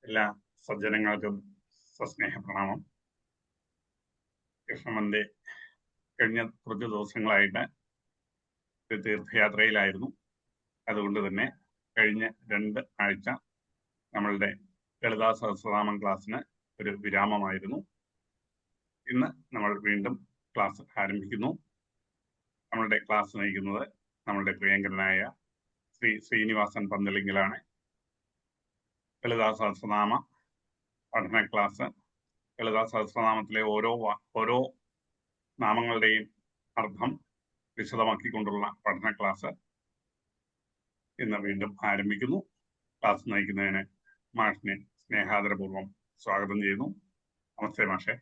എല്ലാ സജ്ജനങ്ങൾക്കും സസ്നേഹ പ്രണാമം. കൃഷ്ണമന്റെ കഴിഞ്ഞ കുറച്ച് ദിവസങ്ങളായിട്ട് ഒരു തീർത്ഥയാത്രയിലായിരുന്നു. അതുകൊണ്ട് തന്നെ കഴിഞ്ഞ 2 ആഴ്ച നമ്മളുടെ ലളിതാ സഹസ്രനാമം ക്ലാസ്സിന് ഒരു വിരാമമായിരുന്നു. ഇന്ന് നമ്മൾ വീണ്ടും ക്ലാസ് ആരംഭിക്കുന്നു. നമ്മളുടെ ക്ലാസ് നയിക്കുന്നത് നമ്മളുടെ പ്രിയങ്കരനായ ശ്രീ ശ്രീനിവാസൻ പന്തലിങ്കലാണ്. ലളിതാ സഹസ്രനാമ പഠന ക്ലാസ്, ലളിതാ സഹസ്രനാമത്തിലെ ഓരോ നാമങ്ങളുടെയും അർത്ഥം വിശദമാക്കിക്കൊണ്ടുള്ള പഠന ക്ലാസ് ഇന്ന് വീണ്ടും ആരംഭിക്കുന്നു. ക്ലാസ് നയിക്കുന്നതിന് മാഷിനെ സ്നേഹാദരപൂർവ്വം സ്വാഗതം ചെയ്യുന്നു. നമസ്തേ മാഷെ.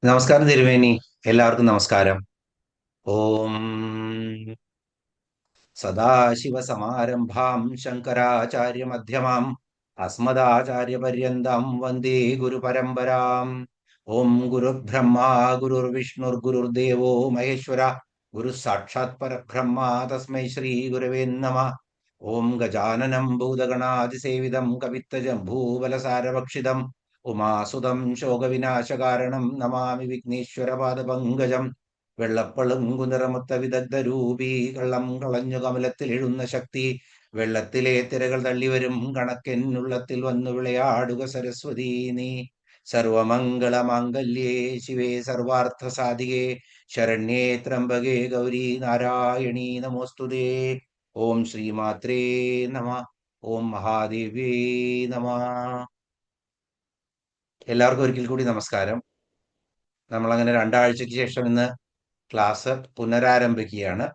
നമസ്കാരം തിരുമേനി, എല്ലാവർക്കും നമസ്കാരം. ഓം സദാശിവസമാരംഭാം ശങ്കരാചാര്യ മധ്യമാം അസ്മദാചാര്യപര്യന്താം വന്ദേ ഗുരുപരമ്പരാം. ഓം ഗുരുർബ്രഹ്മ ഗുരുർവിഷ്ണുർഗുരുർദേവോ മഹേശ്വര ഗുരു സാക്ഷാത് പരബ്രഹ്മ തസ്മൈ ശ്രീ ഗുരവേ നമഃ. ഓം ഗജാനനം ഭൂതഗണാതിസേവിതം കവിത്തജംഭൂബലസാരഭക്ഷിതം ഉമാസുതം ശോകവിനാശകാരണം നമാമി വിഘ്നേശ്വരപാദപങ്കജം. വെള്ളപ്പളുങ്കു നിറമുത്ത വിദഗ്ധ രൂപീ കള്ളം കളഞ്ഞു കമലത്തിൽ എഴുന്ന ശക്തി വെള്ളത്തിലെ തിരകൾ തള്ളിവരും കണക്കെന്നുള്ളത്തിൽ വന്നു വിളയാടുക സരസ്വതീ നീ. സർവമംഗളമാംഗല്യേ ശിവേ സർവാർത്ഥ സാധികേ ശരണ്യേ ത്രംബകേ ഗൗരി നാരായണീ നമോസ്തുതേ. ഓം ശ്രീമാത്രേ നമ. ഓം മഹാദേവ്യേ നമ. എല്ലാവർക്കും ഒരിക്കൽ കൂടി നമസ്കാരം. നമ്മളങ്ങനെ 2 ആഴ്ചയ്ക്ക് ശേഷം ഇന്ന് ക്ലാസ് പുനരാരംഭിക്കുകയാണ്.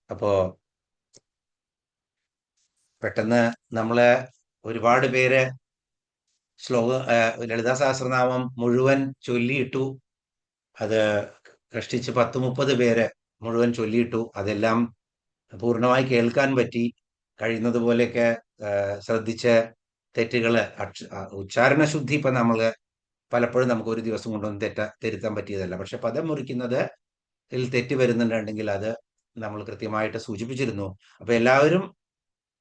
അപ്പോ പെട്ടെന്ന് നമ്മള് ഒരുപാട് പേര് ലളിതാ സഹസ്രനാമം മുഴുവൻ ചൊല്ലിയിട്ടു. അത് കഷ്ടിച്ച് 10-30 പേര് മുഴുവൻ ചൊല്ലിയിട്ടു. അതെല്ലാം പൂർണ്ണമായി കേൾക്കാൻ പറ്റി. കഴിയുന്നത് പോലെയൊക്കെ ശ്രദ്ധിച്ച് തെറ്റുകള് ഉച്ചാരണ ശുദ്ധി ഇപ്പൊ നമ്മള് പലപ്പോഴും നമുക്ക് ഒരു ദിവസം കൊണ്ടൊന്നും തിരുത്താൻ പറ്റിയതല്ല. പക്ഷെ പദം മുറിക്കുന്നത് തെറ്റ് വരുന്നുണ്ടെങ്കിൽ അത് നമ്മൾ കൃത്യമായിട്ട് സൂചിപ്പിച്ചിരുന്നു. അപ്പൊ എല്ലാവരും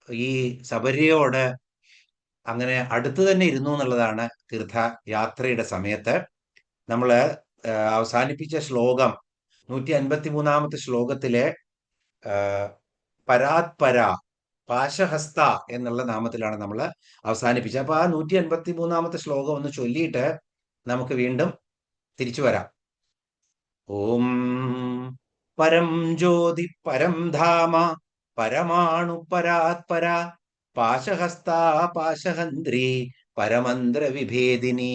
ഈ സബരിയോട് അങ്ങനെ അടുത്ത് തന്നെ ഇരുന്നു എന്നുള്ളതാണ്. തീർത്ഥയാത്രയുടെ സമയത്ത് നമ്മള് അവസാനിപ്പിച്ച ശ്ലോകം 153-ാമത്തെ ശ്ലോകത്തിലെ പരാത്പര പാശഹസ്ത എന്നുള്ള നാമത്തിലാണ് നമ്മൾ അവസാനിപ്പിച്ചത്. അപ്പൊ ആ 153-ാമത്തെ ശ്ലോകം ഒന്ന് ചൊല്ലിയിട്ട് നമുക്ക് വീണ്ടും തിരിച്ചു വരാം. ഓം പരം ജ്യോതി പരം ധാമ പരമാണു പരാത്പര പാശഹസ്താ പാശഹന്ത്രി പരമന്ത്ര വിഭേദിനി.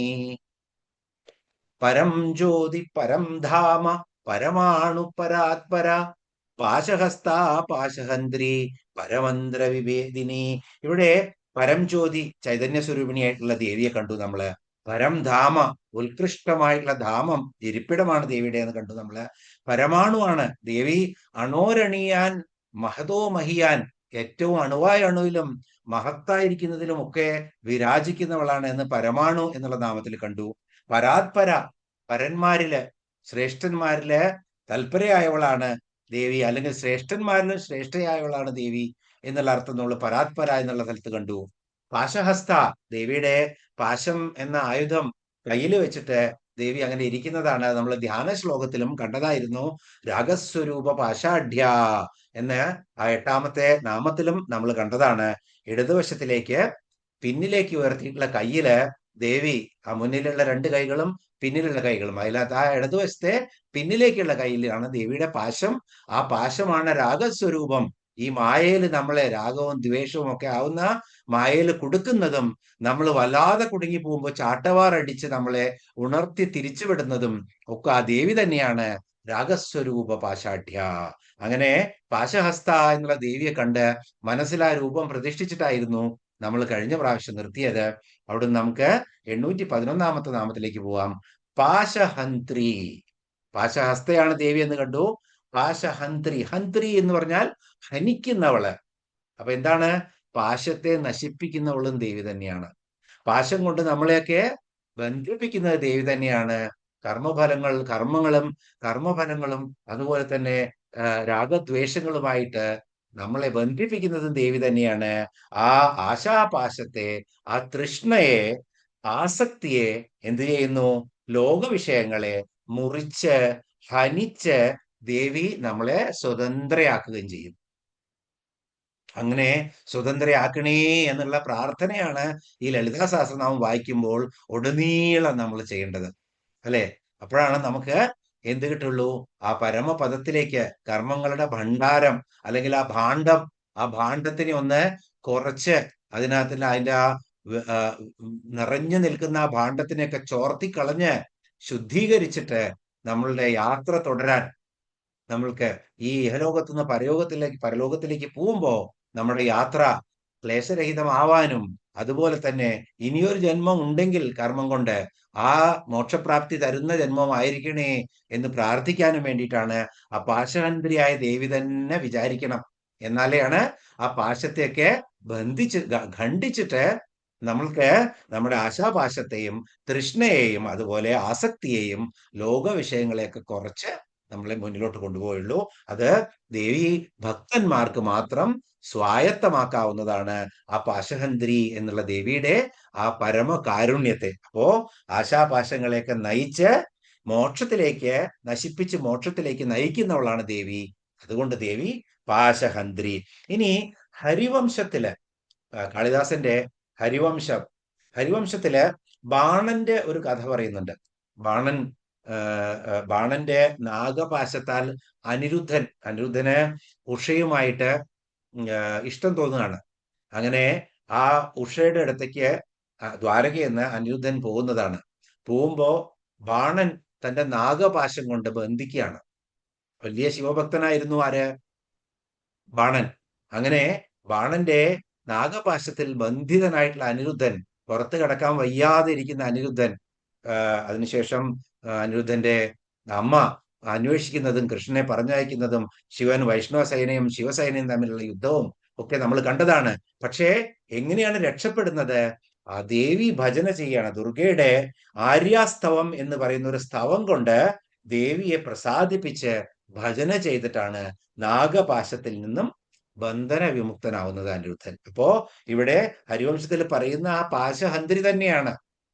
പരം ജ്യോതി പരം ധാമ പരമാണു പരാത്പര പാശഹസ്താ പാശഹന്ത്രി പരമന്ത്ര വിഭേദിനി. ഇവിടെ പരം ജ്യോതി ചൈതന്യ സ്വരൂപിണിയായിട്ടുള്ള ദേവിയെ കണ്ടു നമ്മള്. പരം ധാമ ഉത്കൃഷ്ടമായിട്ടുള്ള ധാമം ഇരിപ്പിടമാണ് ദേവിയുടെ എന്ന് കണ്ടു നമ്മള്. പരമാണുവാണ് ദേവി. അണോരണിയാൻ മഹതോ മഹിയാൻ, ഏറ്റവും അണുവായ അണുവിലും മഹത്തായിരിക്കുന്നതിലും ഒക്കെ വിരാജിക്കുന്നവളാണ് എന്ന് പരമാണു എന്നുള്ള നാമത്തിൽ കണ്ടു. പരാത്പര, പരന്മാരില് ശ്രേഷ്ഠന്മാരില് തൽപരയായവളാണ് ദേവി, അല്ലെങ്കിൽ ശ്രേഷ്ഠന്മാരിലും ശ്രേഷ്ഠയായവളാണ് ദേവി എന്നുള്ള അർത്ഥം നമ്മൾ പരാത്പര എന്നുള്ള സ്ഥലത്ത് കണ്ടു. പാശഹസ്ത, ദേവിയുടെ പാശം എന്ന ആയുധം കയ്യിൽ വെച്ചിട്ട് ദേവി അങ്ങനെ ഇരിക്കുന്നതാണ് നമ്മൾ ധ്യാന ശ്ലോകത്തിലും കണ്ടതായിരുന്നു. രാഗസ്വരൂപ പാശാഢ്യ എന്ന് ആ 8-ാമത്തെ നാമത്തിലും നമ്മൾ കണ്ടതാണ്. ഇടതുവശത്തിലേക്ക് പിന്നിലേക്ക് ഉയർത്തിയിട്ടുള്ള കയ്യില് ദേവി, ആ മുന്നിലുള്ള 2 കൈകളും പിന്നിലുള്ള കൈകളും, അതിനകത്ത് ആ ഇടതുവശത്തെ പിന്നിലേക്കുള്ള കയ്യിലാണ് ദേവിയുടെ പാശം. ആ പാശമാണ് രാഗസ്വരൂപം. ഈ മായയിൽ നമ്മളെ രാഗവും ദ്വേഷവും ഒക്കെ ആവുന്ന മായയിൽ കുടുക്കുന്നതും നമ്മൾ വല്ലാതെ കുടുങ്ങി പോകുമ്പോൾ ചാട്ടവാറടിച്ച് നമ്മളെ ഉണർത്തി തിരിച്ചുവിടുന്നതും ഒക്കെ ആ ദേവി തന്നെയാണ്. രാഗസ്വരൂപ പാശാഠ്യ. അങ്ങനെ പാശഹസ്ത എന്നുള്ള ദേവിയെ കണ്ട് മനസ്സിൽ ആ രൂപം പ്രതിഷ്ഠിച്ചിട്ടായിരുന്നു നമ്മൾ കഴിഞ്ഞ പ്രാവശ്യം നിർത്തിയത്. അവിടെ നമുക്ക് 811-ാമത്തെ നാമത്തിലേക്ക് പോവാം. പാശഹന്ത്രി. പാശഹസ്തയാണ് ദേവി എന്ന് കണ്ടു. പാശഹന്ത്രി, ഹന്ത്രി എന്ന് പറഞ്ഞാൽ ഹനിക്കുന്നവള്. അപ്പൊ എന്താണ്? പാശത്തെ നശിപ്പിക്കുന്നവളും ദേവി തന്നെയാണ്. പാശം കൊണ്ട് നമ്മളെയൊക്കെ ബന്ധിപ്പിക്കുന്നത് ദേവി തന്നെയാണ്. കർമ്മങ്ങളും കർമ്മഫലങ്ങളും അതുപോലെ തന്നെ രാഗദ്വേഷങ്ങളുമായിട്ട് നമ്മളെ ബന്ധിപ്പിക്കുന്നതും ദേവി തന്നെയാണ്. ആ ആശാപാശത്തെ, ആ തൃഷ്ണയെ, ആസക്തിയെ എന്ത് ചെയ്യുന്നു? ലോക വിഷയങ്ങളെ മുറിച്ച് ഹനിച്ച് ദേവി നമ്മളെ സ്വതന്ത്രയാക്കുകയും ചെയ്യും. അങ്ങനെ സ്വതന്ത്രയാക്കണേ എന്നുള്ള പ്രാർത്ഥനയാണ് ഈ ലളിതാ സഹസ്രനാമം വായിക്കുമ്പോൾ ഉടനീളം നമ്മൾ ചെയ്യേണ്ടത്, അല്ലെ? അപ്പോഴാണ് നമുക്ക് എന്ത് കിട്ടുള്ളൂ? ആ പരമപദത്തിലേക്ക്, കർമ്മങ്ങളുടെ ഭണ്ഡാരം അല്ലെങ്കിൽ ആ ഭാണ്ഡത്തിനെ ഒന്ന് കുറച്ച് അതിനകത്ത് അതിന്റെ നിറഞ്ഞു നിൽക്കുന്ന ആ ഭാണ്ഡത്തിനെയൊക്കെ ചോർത്തിക്കളഞ്ഞ് ശുദ്ധീകരിച്ചിട്ട് നമ്മളുടെ യാത്ര തുടരാൻ, നമ്മൾക്ക് ഈ ഇഹലോകത്തു നിന്ന് പരലോകത്തിലേക്ക് പോകുമ്പോ നമ്മുടെ യാത്ര ക്ലേശരഹിതമാവാനും, അതുപോലെ തന്നെ ഇനിയൊരു ജന്മം ഉണ്ടെങ്കിൽ കർമ്മം കൊണ്ട് ആ മോക്ഷപ്രാപ്തി തരുന്ന ജന്മമായിരിക്കണേ എന്ന് പ്രാർത്ഥിക്കാനും വേണ്ടിയിട്ടാണ് ആ പാശഹന്ത്രിയായ ദേവി തന്നെ വിചാരിക്കണം. എന്നാലെയാണ് ആ പാശത്തെയൊക്കെ ഖണ്ഡിച്ചിട്ട് നമ്മൾക്ക് നമ്മുടെ ആശാപാശത്തെയും തൃഷ്ണയെയും അതുപോലെ ആസക്തിയെയും ലോക വിഷയങ്ങളെയൊക്കെ കുറച്ച് നമ്മളെ മുന്നിലോട്ട് കൊണ്ടുപോയുള്ളൂ. അത് ദേവി ഭക്തന്മാർക്ക് മാത്രം സ്വായത്തമാക്കാവുന്നതാണ് ആ പാശഹന്ത്രി എന്നുള്ള ദേവിയുടെ ആ പരമകാരുണ്യത്തെ. അപ്പോ ആശാപാശങ്ങളെയൊക്കെ നയിച്ച് മോക്ഷത്തിലേക്ക്, നശിപ്പിച്ച് മോക്ഷത്തിലേക്ക് നയിക്കുന്നവളാണ് ദേവി. അതുകൊണ്ട് ദേവി പാശഹന്ത്രി. ഇനി ഹരിവംശത്തില് കാളിദാസന്റെ ഹരിവംശത്തില് ബാണന്റെ ഒരു കഥ പറയുന്നുണ്ട്. ബാണന്റെ നാഗപാശത്താൽ അനിരുദ്ധന് ഉഷയുമായിട്ട് ഇഷ്ടം തോന്നുകയാണ്. അങ്ങനെ ആ ഉഷയുടെ അടുത്തേക്ക് ദ്വാരകയെന്ന് അനിരുദ്ധൻ പോകുന്നതാണ്. പോകുമ്പോ ബാണൻ തന്റെ നാഗപാശം കൊണ്ട് ബന്ധിക്കുകയാണ്. വലിയ ശിവഭക്തനായിരുന്നു ആര്? ബാണൻ. അങ്ങനെ ബാണന്റെ നാഗപാശത്തിൽ ബന്ധിതനായിട്ടുള്ള അനിരുദ്ധൻ, പുറത്ത് കിടക്കാൻ വയ്യാതെ ഇരിക്കുന്ന അനിരുദ്ധൻ, അതിനുശേഷം അനിരുദ്ധന്റെ അമ്മ അന്വേഷിക്കുന്നതും കൃഷ്ണനെ പറഞ്ഞയക്കുന്നതും ശിവൻ വൈഷ്ണവ സേനയും ശിവസേനയും തമ്മിലുള്ള യുദ്ധവും ഒക്കെ നമ്മൾ കണ്ടതാണ്. പക്ഷേ എങ്ങനെയാണ് രക്ഷപ്പെടുന്നത്? ആ ദേവി ഭജന ചെയ്യാണ്. ദുർഗയുടെ ആര്യാസ്തവം എന്ന് പറയുന്ന ഒരു സ്തവം കൊണ്ട് ദേവിയെ പ്രസാദിപ്പിച്ച് ഭജന ചെയ്തിട്ടാണ് നാഗപാശത്തിൽ നിന്നും ബന്ധന വിമുക്തനാവുന്നത് അനിരുദ്ധൻ. അപ്പോ ഇവിടെ ഹരിവംശത്തിൽ പറയുന്ന ആ പാശഹന്ത്രി തന്നെയാണ്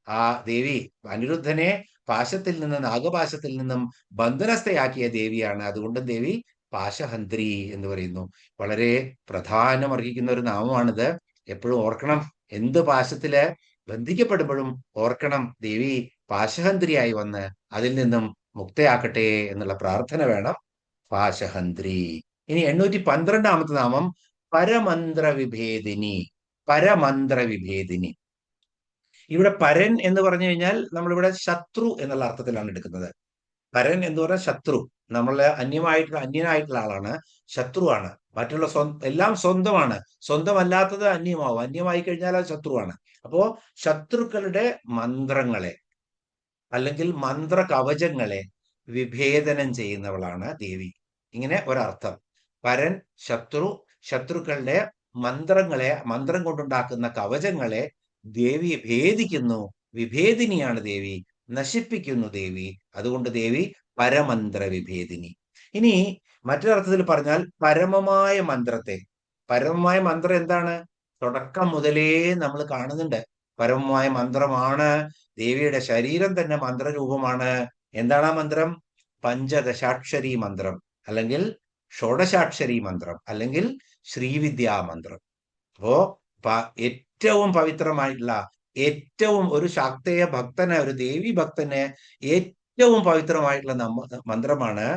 ആ ദേവി. അനിരുദ്ധനെ പാശത്തിൽ നിന്ന്, നാഗപാശത്തിൽ നിന്നും ബന്ധനസ്ഥയാക്കിയ ദേവിയാണ്. അതുകൊണ്ട് ദേവി പാശഹന്ത്രി എന്ന് പറയുന്നു. വളരെ പ്രാധാന്യമർഹിക്കുന്ന ഒരു നാമമാണിത്. എപ്പോഴും ഓർക്കണം, എന്ത് പാശത്തില് ബന്ധിക്കപ്പെടുമ്പോഴും ഓർക്കണം, ദേവി പാശഹന്ത്രിയായി വന്ന് അതിൽ നിന്നും മുക്തയാക്കട്ടെ എന്നുള്ള പ്രാർത്ഥന വേണം. പാശഹന്ത്രി. ഇനി 812 നാമം പരമന്ത്ര വിഭേദിനി. പരമന്ത്ര വിഭേദിനി. ഇവിടെ പരൻ എന്ന് പറഞ്ഞു കഴിഞ്ഞാൽ നമ്മളിവിടെ ശത്രു എന്നുള്ള അർത്ഥത്തിലാണ് എടുക്കുന്നത്. പരൻ എന്ന് പറഞ്ഞാൽ ശത്രു, നമ്മളെ അന്യനായിട്ടുള്ള ആളാണ്, ശത്രുവാണ്. മറ്റുള്ള എല്ലാം സ്വന്തമാണ്, സ്വന്തമല്ലാത്തത് അന്യമാവും. അന്യമായി കഴിഞ്ഞാൽ അത് ശത്രുവാണ്. അപ്പോ ശത്രുക്കളുടെ മന്ത്രങ്ങളെ അല്ലെങ്കിൽ മന്ത്ര കവചങ്ങളെ വിഭേദനം ചെയ്യുന്നവളാണ് ദേവി. ഇങ്ങനെ ഒരർത്ഥം. പരൻ ശത്രു, ശത്രുക്കളുടെ മന്ത്രം കൊണ്ടുണ്ടാക്കുന്ന കവചങ്ങളെ ദേവി ഭേദിക്കുന്നു. വിഭേദിനിയാണ് ദേവി, നശിപ്പിക്കുന്നു ദേവി. അതുകൊണ്ട് ദേവി പരമന്ത്ര വിഭേദിനി. ഇനി മറ്റൊരർത്ഥത്തിൽ പറഞ്ഞാൽ പരമമായ മന്ത്രം എന്താണ്? തുടക്കം മുതലേ നമ്മൾ കാണുന്നുണ്ട്. പരമമായ മന്ത്രമാണ്. ദേവിയുടെ ശരീരം തന്നെ മന്ത്രരൂപമാണ്. എന്താണ് ആ മന്ത്രം? പഞ്ചദശാക്ഷരി മന്ത്രം, അല്ലെങ്കിൽ ഷോഡശാക്ഷരി മന്ത്രം, അല്ലെങ്കിൽ ശ്രീവിദ്യാ മന്ത്രം. അപ്പോ ഏറ്റവും പവിത്രമായിട്ടുള്ള, ഏറ്റവും ഒരു ശാക്തേയ ഭക്തന്, ഒരു ദേവി ഭക്തന് ഏറ്റവും പവിത്രമായിട്ടുള്ള മന്ത്രമാണ്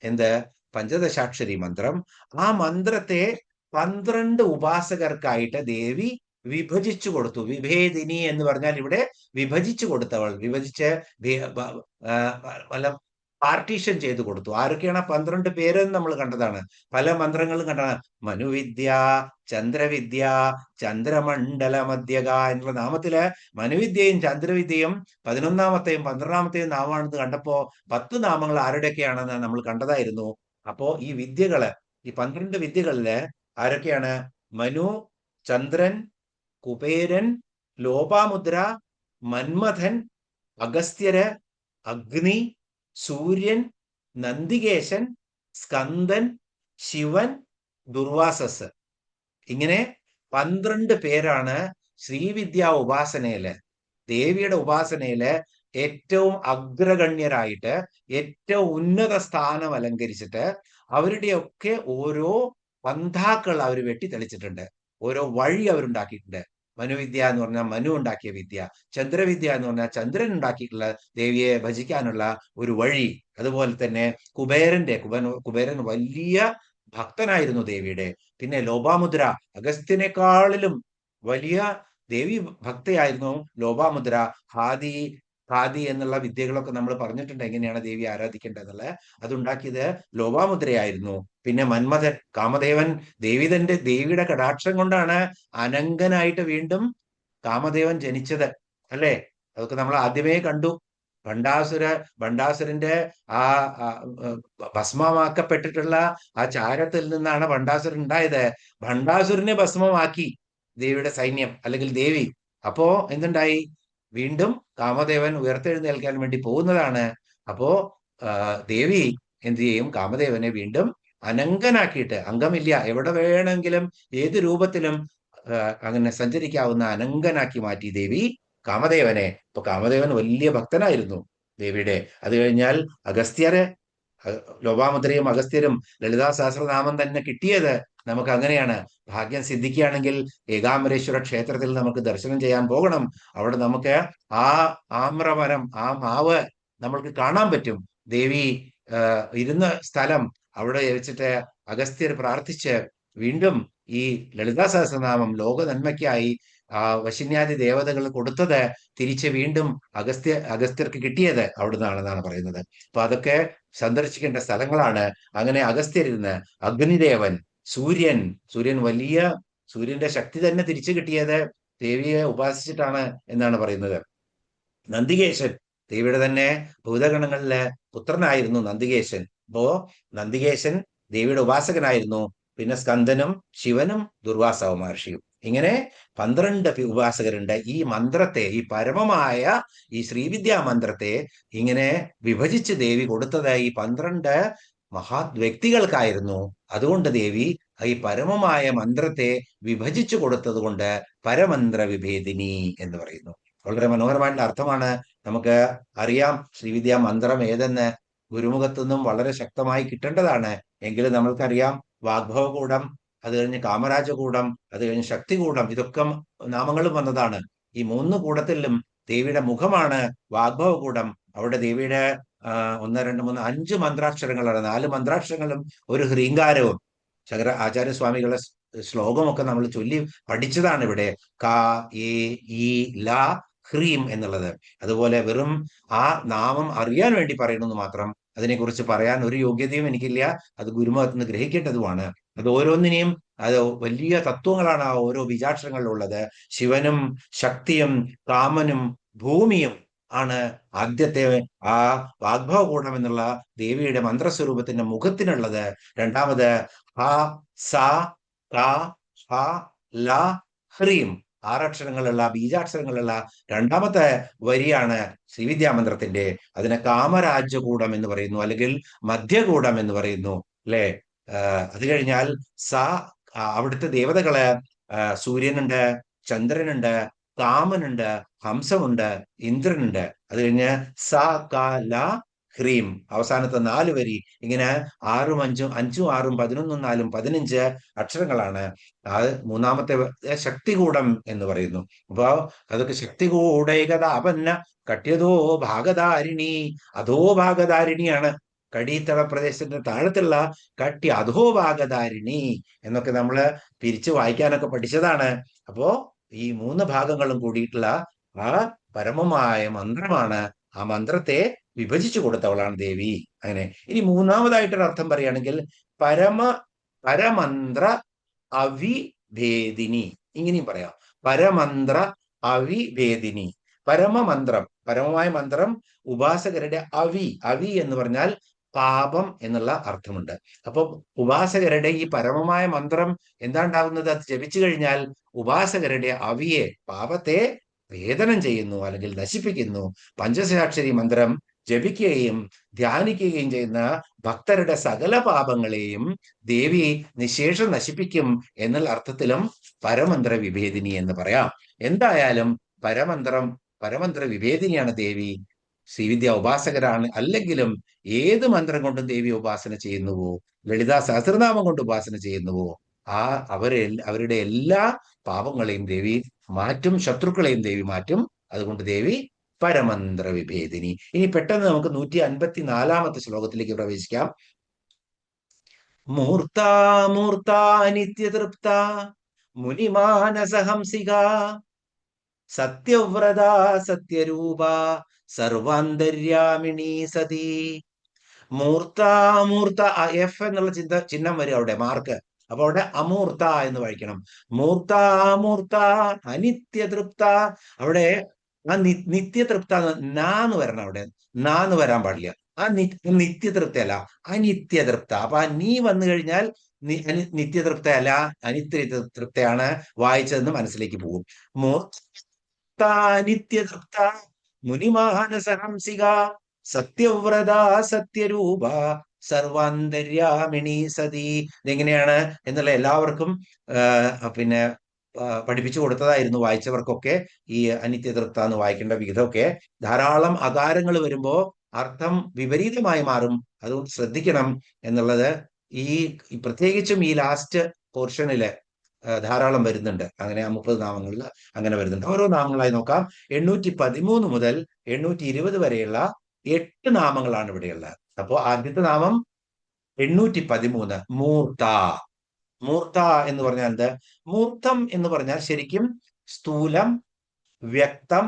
എന്ത്? പഞ്ചദശാക്ഷരി മന്ത്രം. ആ മന്ത്രത്തെ 12 ഉപാസകർക്കായിട്ട് ദേവി വിഭജിച്ചു കൊടുത്തു. വിഭേദിനി എന്ന് പറഞ്ഞാൽ ഇവിടെ വിഭജിച്ചു കൊടുത്തവൾ, വിഭജിച്ച് പാർട്ടീഷൻ ചെയ്തു കൊടുത്തു. ആരൊക്കെയാണ് 12 പേരെന്ന് നമ്മൾ കണ്ടതാണ്, പല മന്ത്രങ്ങളും കണ്ടതാണ്. മനുവിദ്യ, ചന്ദ്രവിദ്യ, ചന്ദ്രമണ്ഡല മധ്യക എന്നുള്ള നാമത്തില് മനുവിദ്യയും ചന്ദ്രവിദ്യയും 11ാമത്തെയും 12ാമത്തെയും നാമമാണെന്ന് കണ്ടപ്പോ 10 നാമങ്ങൾ ആരുടെയൊക്കെയാണെന്ന് നമ്മൾ കണ്ടതായിരുന്നു. അപ്പോ ഈ വിദ്യകള്, ഈ 12 വിദ്യകളില് ആരൊക്കെയാണ്? മനു, ചന്ദ്രൻ, കുബേരൻ, ലോപാമുദ്ര, മന്മഥൻ, അഗസ്ത്യര്, അഗ്നി, സൂര്യൻ, നന്ദികേശൻ, സ്കന്ദൻ, ശിവൻ, ദുർവാസസ്, ഇങ്ങനെ 12 പേരാണ് ശ്രീവിദ്യാ ഉപാസനയില്, ദേവിയുടെ ഉപാസനയില് ഏറ്റവും അഗ്രഗണ്യരായിട്ട് ഏറ്റവും ഉന്നത സ്ഥാനം അലങ്കരിച്ചിട്ട് അവരുടെയൊക്കെ ഓരോ പന്ഥാക്കൾ അവർ വെട്ടിത്തെളിച്ചിട്ടുണ്ട്, ഓരോ വഴി അവരുണ്ടാക്കിയിട്ടുണ്ട്. മനുവിദ്യ എന്ന് പറഞ്ഞാൽ മനു ഉണ്ടാക്കിയ വിദ്യ, ചന്ദ്രവിദ്യ എന്ന് പറഞ്ഞാൽ ചന്ദ്രൻ ഉണ്ടാക്കിയിട്ടുള്ള ദേവിയെ ഭജിക്കാനുള്ള ഒരു വഴി. അതുപോലെ തന്നെ കുബേരൻ വലിയ ഭക്തനായിരുന്നു ദേവിയുടെ. പിന്നെ ലോപാമുദ്ര, അഗസ്ത്യനേക്കാളിലും വലിയ ദേവി ഭക്തയായിരുന്നു ലോപാമുദ്ര. ഖാദി എന്നുള്ള വിദ്യകളൊക്കെ നമ്മൾ പറഞ്ഞിട്ടുണ്ട്, എങ്ങനെയാണ് ദേവി ആരാധിക്കേണ്ടതെന്നുള്ളത്. അതുണ്ടാക്കിയത് ലോപാമുദ്രയായിരുന്നു. പിന്നെ മന്മഥൻ, കാമദേവൻ, ദേവിയുടെ കടാക്ഷം കൊണ്ടാണ് അനങ്കനായിട്ട് വീണ്ടും കാമദേവൻ ജനിച്ചത്, അല്ലേ? അതൊക്കെ നമ്മൾ ആദ്യമേ കണ്ടു. ഭണ്ഡാസുരന്റെ ആ ഭസ്മമാക്കപ്പെട്ടിട്ടുള്ള ആ ചാരത്തിൽ നിന്നാണ് ഭണ്ഡാസുരൻ ഉണ്ടായത്. ഭണ്ഡാസുരനെ ഭസ്മമാക്കി ദേവിയുടെ സൈന്യം, അല്ലെങ്കിൽ ദേവി. അപ്പോ എന്തുണ്ടായി? വീണ്ടും കാമദേവൻ ഉയർത്തെഴുന്നേൽക്കാൻ വേണ്ടി പോകുന്നതാണ്. അപ്പോ ദേവി എന്ത് ചെയ്യും? കാമദേവനെ വീണ്ടും അനങ്കനാക്കിയിട്ട്, അംഗമില്ല, എവിടെ വേണമെങ്കിലും ഏത് രൂപത്തിലും അങ്ങനെ സഞ്ചരിക്കാവുന്ന അനങ്കനാക്കി മാറ്റി ദേവി കാമദേവനെ. ഇപ്പൊ കാമദേവൻ വലിയ ഭക്തനായിരുന്നു ദേവിയുടെ. അത് കഴിഞ്ഞാൽ ലോപാമുദ്രയും അഗസ്ത്യരും ലളിതാ സഹസ്രനാമം തന്നെ കിട്ടിയത് നമുക്ക് അങ്ങനെയാണ്. ഭാഗ്യം സിദ്ധിക്കുകയാണെങ്കിൽ ഏകാംബരേശ്വര ക്ഷേത്രത്തിൽ നമുക്ക് ദർശനം ചെയ്യാൻ പോകണം. അവിടെ നമുക്ക് ആ ആമ്രമരം, ആ മാവ് നമ്മൾക്ക് കാണാൻ പറ്റും. ദേവി ഇരുന്ന സ്ഥലം അവിടെ വെച്ചിട്ട് അഗസ്ത്യർ പ്രാർത്ഥിച്ച് വീണ്ടും ഈ ലളിതാ സഹസ്രനാമം ലോക നന്മയ്ക്കായി വശിന്യാദി ദേവതകൾ കൊടുത്തത് തിരിച്ച് വീണ്ടും അഗസ്ത്യർക്ക് കിട്ടിയത് അവിടുന്നാണെന്നാണ് പറയുന്നത്. അപ്പൊ അതൊക്കെ സന്ദർശിക്കേണ്ട സ്ഥലങ്ങളാണ്. അങ്ങനെ അഗസ്ത്യരിന്ന് അഗ്നിദേവൻ, സൂര്യൻ സൂര്യന്റെ ശക്തി തന്നെ തിരിച്ചു കിട്ടിയത് ദേവിയെ ഉപാസിച്ചിട്ടാണ് എന്നാണ് പറയുന്നത്. നന്ദികേശൻ, ദേവിയുടെ തന്നെ ഭൂതഗണങ്ങളിലെ പുത്രനായിരുന്നു നന്ദികേശൻ. അപ്പോ നന്ദികേശൻ ദേവിയുടെ ഉപാസകനായിരുന്നു. പിന്നെ സ്കന്ദനും ശിവനും ദുർവാസ മഹർഷിയും, ഇങ്ങനെ 12 ഉപാസകരുണ്ട്. ഈ മന്ത്രത്തെ, ഈ പരമമായ ഈ ശ്രീവിദ്യാ മന്ത്രത്തെ ഇങ്ങനെ വിഭജിച്ച് ദേവി കൊടുത്തത് ഈ 12 മഹാത് വ്യക്തികൾക്കായിരുന്നു. അതുകൊണ്ട് ദേവി ഈ പരമമായ മന്ത്രത്തെ വിഭജിച്ചു കൊടുത്തത് കൊണ്ട് പരമന്ത്ര വിഭേദിനി എന്ന് പറയുന്നു. വളരെ മനോഹരമായിട്ടുള്ള അർത്ഥമാണ്. നമുക്ക് അറിയാം ശ്രീവിദ്യാ മന്ത്രം ഏതെന്ന് ഗുരുമുഖത്തു നിന്നും വളരെ ശക്തമായി കിട്ടേണ്ടതാണ്. എങ്കിലും നമ്മൾക്കറിയാം വാഗ്ഭവകൂടം, അത് കഴിഞ്ഞ് കാമരാജകൂടം, അത് കഴിഞ്ഞ് ശക്തികൂടം, ഇതൊക്കെ നാമങ്ങളും വന്നതാണ്. ഈ 3 കൂടത്തിലും ദേവിയുടെ മുഖമാണ് വാഗ്ഭവകൂടം. അവിടെ ദേവിയുടെ 1, 2, 3, 5 മന്ത്രാക്ഷരങ്ങളാണ്. 4 മന്ത്രാക്ഷരങ്ങളും ഒരു ഹ്രീങ്കാരവും. ആചാര്യസ്വാമികളുടെ ശ്ലോകമൊക്കെ നമ്മൾ ചൊല്ലി പഠിച്ചതാണ് ഇവിടെ. ക, എ, ഈ, ല, ഹ്രീം എന്നുള്ളത്. അതുപോലെ വെറും ആ നാമം അറിയാൻ വേണ്ടി പറയണമെന്ന് മാത്രം, അതിനെക്കുറിച്ച് പറയാൻ ഒരു യോഗ്യതയും എനിക്കില്ല. അത് ഗുരുമുഖത്ത് നിന്ന് ഗ്രഹിക്കേണ്ടതുമാണ്. അത് ഓരോന്നിനെയും, അത് വലിയ തത്വങ്ങളാണ് ആ ഓരോ ബീജാക്ഷരങ്ങളിലുള്ളത്. ശിവനും ശക്തിയും കാമനും ഭൂമിയും ആണ് ആദ്യത്തെ ആ വാഗ്ഭവകൂടം എന്നുള്ള ദേവിയുടെ മന്ത്രസ്വരൂപത്തിന്റെ മുഖത്തിനുള്ളത്. രണ്ടാമത് ഹ, സ, ക, ഹ, ല, ഹ്രീം 6 അക്ഷരങ്ങളുള്ള ബീജാക്ഷരങ്ങളുള്ള രണ്ടാമത്തെ വരിയാണ് ശ്രീവിദ്യാമന്ത്രത്തിന്റെ. അതിനെ കാമരാജ്യകൂടം എന്ന് പറയുന്നു, അല്ലെങ്കിൽ മധ്യകൂടം എന്ന് പറയുന്നു, അല്ലെ? അത് കഴിഞ്ഞാൽ അവിടുത്തെ ദേവതകള് സൂര്യനുണ്ട്, ചന്ദ്രനുണ്ട്, കാമനുണ്ട്, ഹംസമുണ്ട്, ഇന്ദ്രനുണ്ട്. അത് കഴിഞ്ഞ് സ, ക, ല, ഹ്രീം അവസാനത്തെ 4 വരി. ഇങ്ങനെ 6ഉം 5ഉം 5ഉം 6ഉം 11ഉം 4ഉം 15 അക്ഷരങ്ങളാണ്. അത് മൂന്നാമത്തെ ശക്തികൂടം എന്ന് പറയുന്നു. അപ്പൊ അതൊക്കെ ശക്തികൂടൈകതാപന്ന കട്യതോ ഭാഗധാരിണി, അധോ ഭാഗധാരിണിയാണ്. കടീത്തള പ്രദേശത്തിന്റെ താഴത്തുള്ള കട്ടി അധോഭാഗധാരിണി എന്നൊക്കെ നമ്മൾ പിരിച്ചു വായിക്കാനൊക്കെ പഠിച്ചതാണ്. അപ്പോ ഈ 3 ഭാഗങ്ങളും കൂടിയിട്ടുള്ള ആ പരമമായ മന്ത്രമാണ്. ആ മന്ത്രത്തെ വിഭജിച്ചു കൊടുത്തവളാണ് ദേവി. അങ്ങനെ ഇനി മൂന്നാമതായിട്ടൊരു അർത്ഥം പറയുകയാണെങ്കിൽ പരമന്ത്ര അവിഭേദിനി, ഇങ്ങനെയും പറയാം. പരമന്ത്ര അവിഭേദിനി, പരമമന്ത്രം, പരമമായ മന്ത്രം, ഉപാസകരുടെ അവി എന്ന് പറഞ്ഞാൽ പാപം എന്നുള്ള അർത്ഥമുണ്ട്. അപ്പൊ ഉപാസകരുടെ ഈ പരമമായ മന്ത്രം എന്താ ഉണ്ടാകുന്നത്? അത് ജപിച്ചു കഴിഞ്ഞാൽ ഉപാസകരുടെ പാപത്തെ ഭേദനം ചെയ്യുന്നു, അല്ലെങ്കിൽ നശിപ്പിക്കുന്നു. പഞ്ചശാക്ഷരി മന്ത്രം ജപിക്കുകയും ധ്യാനിക്കുകയും ചെയ്യുന്ന ഭക്തരുടെ സകല പാപങ്ങളെയും ദേവി നിശേഷം നശിപ്പിക്കും എന്നുള്ള അർത്ഥത്തിലും പരമന്ത്ര വിഭേദിനി എന്ന് പറയാം. എന്തായാലും പരമന്ത്ര വിഭേദിനിയാണ് ദേവി. ശ്രീവിദ്യ ഉപാസകരാണ് അല്ലെങ്കിലും ഏത് മന്ത്രം കൊണ്ടും ദേവി ഉപാസന ചെയ്യുന്നുവോ, ലളിതാ സഹസ്രനാമം കൊണ്ട് ഉപാസന ചെയ്യുന്നുവോ, അവരുടെ എല്ലാ പാപങ്ങളെയും ദേവി മാറ്റും, ശത്രുക്കളെയും ദേവി മാറ്റും. അതുകൊണ്ട് ദേവി പരമന്ത്ര വിഭേദിനി. ഇനി പെട്ടെന്ന് നമുക്ക് 154 ശ്ലോകത്തിലേക്ക് പ്രവേശിക്കാം. മൂർത്ത നിത്യതൃപ്ത മുനിമാനസഹംസിക സത്യവ്രത സത്യരൂപ സർവാന്തര്യാമിണി സതി. മൂർത്ത എഫ് എന്നുള്ള ചിഹ്നം വരും അവിടെ, മാർക്ക്. അപ്പൊ അവിടെ അമൂർത്ത എന്ന് വായിക്കണം. മൂർത്ത അനിത്യതൃപ്ത. അവിടെ ആ നിത്യതൃപ്ത നാന്ന് വരണം, അവിടെ നാന്ന് വരാൻ പാടില്ല. ആ നിത്യതൃപ്തി അല്ല, അനിത്യതൃപ്ത. അപ്പൊ ആ നീ വന്നു കഴിഞ്ഞാൽ നിത്യതൃപ്ത അല്ല, അനിത്യതൃപ്തയാണ് വായിച്ചതെന്ന് മനസ്സിലേക്ക് പോകും. മൂർത്ത നിത്യതൃപ്ത മുനിമാനസഹംസിക സത്യവ്രത സത്യരൂപ സർവാന്തര്യാമിണി സതി. ഇതെങ്ങനെയാണ് എന്നുള്ള എല്ലാവർക്കും പിന്നെ പഠിപ്പിച്ചു കൊടുത്തതായിരുന്നു വായിച്ചവർക്കൊക്കെ. ഈ അനിത്യതൃപ്ത എന്ന് വായിക്കേണ്ട വിധമൊക്കെ ധാരാളം അകാരങ്ങൾ വരുമ്പോ അർത്ഥം വിപരീതമായി മാറും. അതുകൊണ്ട് ശ്രദ്ധിക്കണം എന്നുള്ളത് ഈ പ്രത്യേകിച്ചും ഈ ലാസ്റ്റ് പോർഷനില് ധാരാളം വരുന്നുണ്ട്. അങ്ങനെ 30 നാമങ്ങളിൽ അങ്ങനെ വരുന്നുണ്ട്. ഓരോ നാമങ്ങളായി നോക്കാം. 813 മുതൽ 820 വരെയുള്ള 8 നാമങ്ങളാണ് ഇവിടെയുള്ളത്. അപ്പോ ആദ്യത്തെ നാമം 813 മൂർത്ത എന്ന് പറഞ്ഞാൽ എന്ത്? മൂർത്തം എന്ന് പറഞ്ഞാൽ ശരിക്കും സ്ഥൂലം, വ്യക്തം,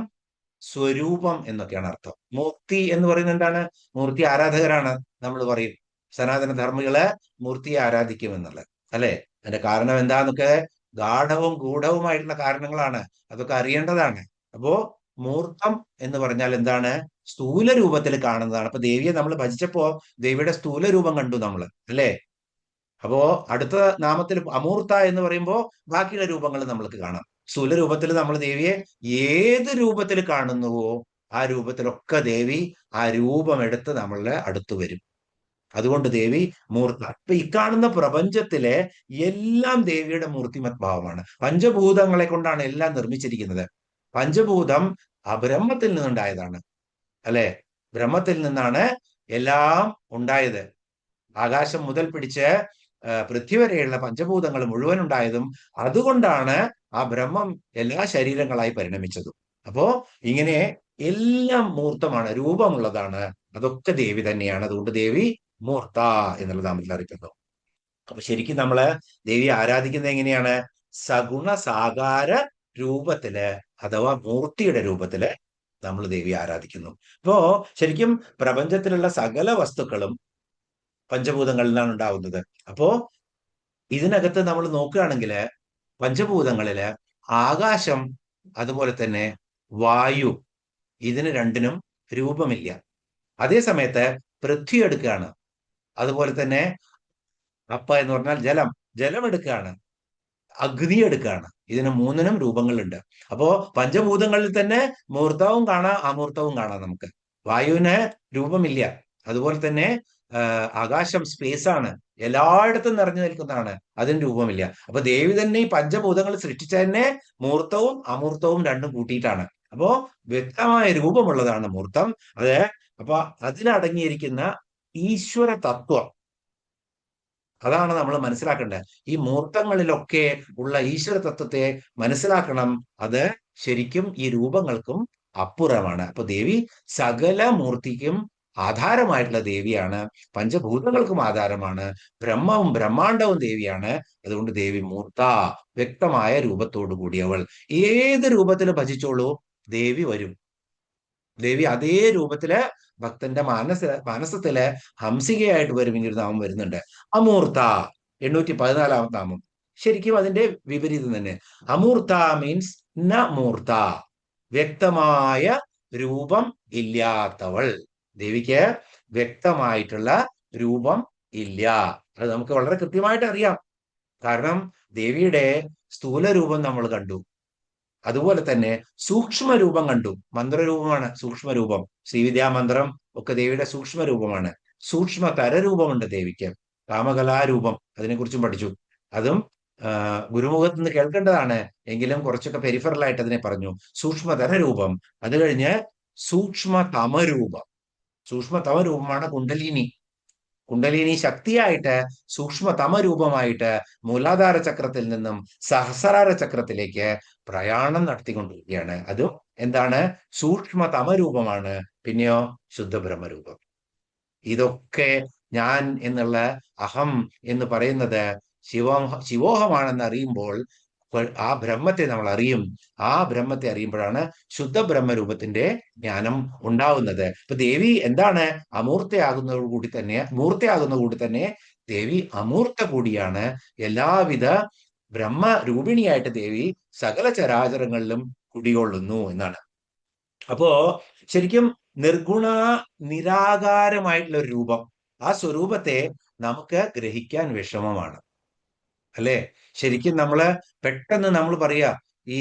സ്വരൂപം എന്നൊക്കെയാണ് അർത്ഥം. മൂർത്തി എന്ന് പറയുന്നത് എന്താണ്? മൂർത്തി ആരാധകരാണ് നമ്മൾ പറയും. സനാതന ധർമ്മികള് മൂർത്തിയെ ആരാധിക്കും എന്നുള്ളത് അല്ലെ. അതിന്റെ കാരണം എന്താന്നൊക്കെ ഗാഠവും ഗൂഢവുമായിട്ടുള്ള കാരണങ്ങളാണ്. അതൊക്കെ അറിയേണ്ടതാണ്. അപ്പോ മൂർത്തം എന്ന് പറഞ്ഞാൽ എന്താണ്? സ്ഥൂല രൂപത്തിൽ കാണുന്നതാണ്. അപ്പൊ ദേവിയെ നമ്മൾ ഭജിച്ചപ്പോ ദേവിയുടെ സ്ഥൂല രൂപം കണ്ടു നമ്മൾ അല്ലേ. അപ്പോ അടുത്ത നാമത്തിൽ അമൂർത്ത എന്ന് പറയുമ്പോൾ ബാക്കിയുള്ള രൂപങ്ങൾ നമ്മൾക്ക് കാണാം. സ്ഥൂല രൂപത്തിൽ നമ്മൾ ദേവിയെ ഏത് രൂപത്തിൽ കാണുന്നുവോ ആ രൂപത്തിലൊക്കെ ദേവി ആ രൂപം എടുത്ത് നമ്മളുടെ അടുത്ത് വരും. അതുകൊണ്ട് ദേവി മൂർത്ത. ഇപ്പൊ ഇക്കാണുന്ന പ്രപഞ്ചത്തിലെ എല്ലാം ദേവിയുടെ മൂർത്തിമത് ഭാവമാണ്. പഞ്ചഭൂതങ്ങളെ കൊണ്ടാണ് എല്ലാം നിർമ്മിച്ചിരിക്കുന്നത്. പഞ്ചഭൂതം ആ ബ്രഹ്മത്തിൽ നിന്നുണ്ടായതാണ് അല്ലെ. ബ്രഹ്മത്തിൽ നിന്നാണ് എല്ലാം ഉണ്ടായത്. ആകാശം മുതൽ പിടിച്ച് പൃഥ്വി വരെയുള്ള പഞ്ചഭൂതങ്ങൾ മുഴുവൻ ഉണ്ടായതും അതുകൊണ്ടാണ് ആ ബ്രഹ്മം എല്ലാ ശരീരങ്ങളായി പരിണമിച്ചതും. അപ്പോ ഇങ്ങനെ എല്ലാം മൂർത്തമാണ്, രൂപമുള്ളതാണ്. അതൊക്കെ ദേവി തന്നെയാണ്. അതുകൊണ്ട് ദേവി മൂർത്ത എന്നുള്ള നാമത്തിൽ അറിയിക്കുന്നു. അപ്പൊ ശരിക്കും നമ്മള് ദേവിയെ ആരാധിക്കുന്നത് എങ്ങനെയാണ്? സഗുണ സാകാര രൂപത്തില് അഥവാ മൂർത്തിയുടെ രൂപത്തില് നമ്മൾ ദേവിയെ ആരാധിക്കുന്നു. ഇപ്പോ ശരിക്കും പ്രപഞ്ചത്തിലുള്ള സകല വസ്തുക്കളും പഞ്ചഭൂതങ്ങളിൽ നിന്നാണ് ഉണ്ടാവുന്നത്. അപ്പോ ഇതിനകത്ത് നമ്മൾ നോക്കുകയാണെങ്കിൽ പഞ്ചഭൂതങ്ങളില് ആകാശം അതുപോലെ തന്നെ വായു, ഇതിന് രണ്ടിനും രൂപമില്ല. അതേ സമയത്ത് പൃഥ്വി എടുക്കുകയാണ്, അതുപോലെ തന്നെ അപ്പ എന്ന് പറഞ്ഞാൽ ജലം എടുക്കുകയാണ്, അഗ്നി എടുക്കുകയാണ്. ഇതിന് മൂന്നിനും രൂപങ്ങളുണ്ട്. അപ്പോ പഞ്ചഭൂതങ്ങളിൽ തന്നെ മൂർത്തവും കാണാം അമൂർത്തവും കാണാം നമുക്ക്. വായുവിന് രൂപമില്ല. അതുപോലെ തന്നെ ആകാശം സ്പേസ് ആണ്, എല്ലായിടത്തും നിറഞ്ഞു നിൽക്കുന്നതാണ്, അതിന് രൂപമില്ല. അപ്പൊ ദേവി തന്നെ ഈ പഞ്ചഭൂതങ്ങൾ സൃഷ്ടിച്ച തന്നെ മൂർത്തവും അമൂർത്തവും രണ്ടും കൂട്ടിയിട്ടാണ്. അപ്പോ വ്യക്തമായ രൂപമുള്ളതാണ് മൂർത്തം. അപ്പൊ അതിലടങ്ങിയിരിക്കുന്ന ഈശ്വര തത്വം അതാണ് നമ്മൾ മനസ്സിലാക്കേണ്ടത്. ഈ മൂർത്തങ്ങളിലൊക്കെ ഉള്ള ഈശ്വര തത്വത്തെ മനസ്സിലാക്കണം. അത് ശരിക്കും ഈ രൂപങ്ങൾക്കും അപ്പുറമാണ്. അപ്പൊ ദേവി സകല മൂർത്തിക്കും ആധാരമായിട്ടുള്ള ദേവിയാണ്, പഞ്ചഭൂതങ്ങൾക്കും ആധാരമാണ്, ബ്രഹ്മവും ബ്രഹ്മാണ്ടവും ദേവിയാണ്. അതുകൊണ്ട് ദേവി മൂർത്ത, വ്യക്തമായ രൂപത്തോടു കൂടിയവൾ. ഏത് രൂപത്തിൽ ഭജിച്ചോളൂ ദേവി വരും. ദേവി അതേ രൂപത്തില് ഭക്തന്റെ മാനസത്തില് ഹംസികയായിട്ട് വരും. ഇങ്ങനൊരു നാമം വരുന്നുണ്ട്, അമൂർത്ത. 814 നാമം ശരിക്കും അതിന്റെ വിപരീതം തന്നെ. അമൂർത്ത മീൻസ് ന മൂർത്ത, വ്യക്തമായ രൂപം ഇല്ലാത്തവൾ. ദേവിക്ക് വ്യക്തമായിട്ടുള്ള രൂപം ഇല്ല. അത് നമുക്ക് വളരെ കൃത്യമായിട്ട് അറിയാം. കാരണം ദേവിയുടെ സ്ഥൂല രൂപം നമ്മൾ കണ്ടു, അതുപോലെ തന്നെ സൂക്ഷ്മ രൂപം കണ്ടു. മന്ത്രരൂപമാണ് സൂക്ഷ്മ രൂപം. ശ്രീവിദ്യാമന്ത്രം ഒക്കെ ദേവിയുടെ സൂക്ഷ്മ രൂപമാണ്. സൂക്ഷ്മ തരരൂപമുണ്ട് ദേവിക്ക്, കാമകലാരൂപം, അതിനെക്കുറിച്ചും പഠിച്ചു. അതും ഗുരുമുഖത്ത് നിന്ന് കേൾക്കേണ്ടതാണ്, എങ്കിലും കുറച്ചൊക്കെ പെരിഫറലായിട്ട് അതിനെ പറഞ്ഞു. സൂക്ഷ്മതര രൂപം, അത് കഴിഞ്ഞ് സൂക്ഷ്മ തമരൂപം. സൂക്ഷ്മ തമരൂപമാണ് കുണ്ടലിനി. കുണ്ടലിനി ശക്തിയായിട്ട് സൂക്ഷ്മ തമരൂപമായിട്ട് മൂലാധാര ചക്രത്തിൽ നിന്നും സഹസ്രാര ചക്രത്തിലേക്ക് പ്രയാണം നടത്തിക്കൊണ്ടിരിക്കുകയാണ്. അതും എന്താണ്? സൂക്ഷ്മ തമരൂപമാണ്. പിന്നെയോ ശുദ്ധബ്രഹ്മരൂപം. ഇതൊക്കെ ഞാൻ എന്നുള്ള അഹം എന്ന് പറയുന്നത് ശിവോഹമാണെന്ന് അറിയുമ്പോൾ ആ ബ്രഹ്മത്തെ നമ്മൾ അറിയും. ആ ബ്രഹ്മത്തെ അറിയുമ്പോഴാണ് ശുദ്ധ ബ്രഹ്മരൂപത്തിന്റെ ജ്ഞാനം ഉണ്ടാവുന്നത്. ഇപ്പൊ ദേവി എന്താണ്? മൂർത്തയാകുന്ന കൂടി തന്നെ ദേവി അമൂർത്ത കൂടിയാണ്. എല്ലാവിധ ബ്രഹ്മരൂപിണിയായിട്ട് ദേവി സകല ചരാചരങ്ങളിലും കുടികൊള്ളുന്നു എന്നാണ്. അപ്പോ ശരിക്കും നിർഗുണ നിരാകാരമായിട്ടുള്ള ഒരു രൂപം, ആ സ്വരൂപത്തെ നമുക്ക് ഗ്രഹിക്കാൻ വിഷമമാണ്, അല്ലെ? ശരിക്കും പെട്ടെന്ന് നമ്മൾ പറയാ ഈ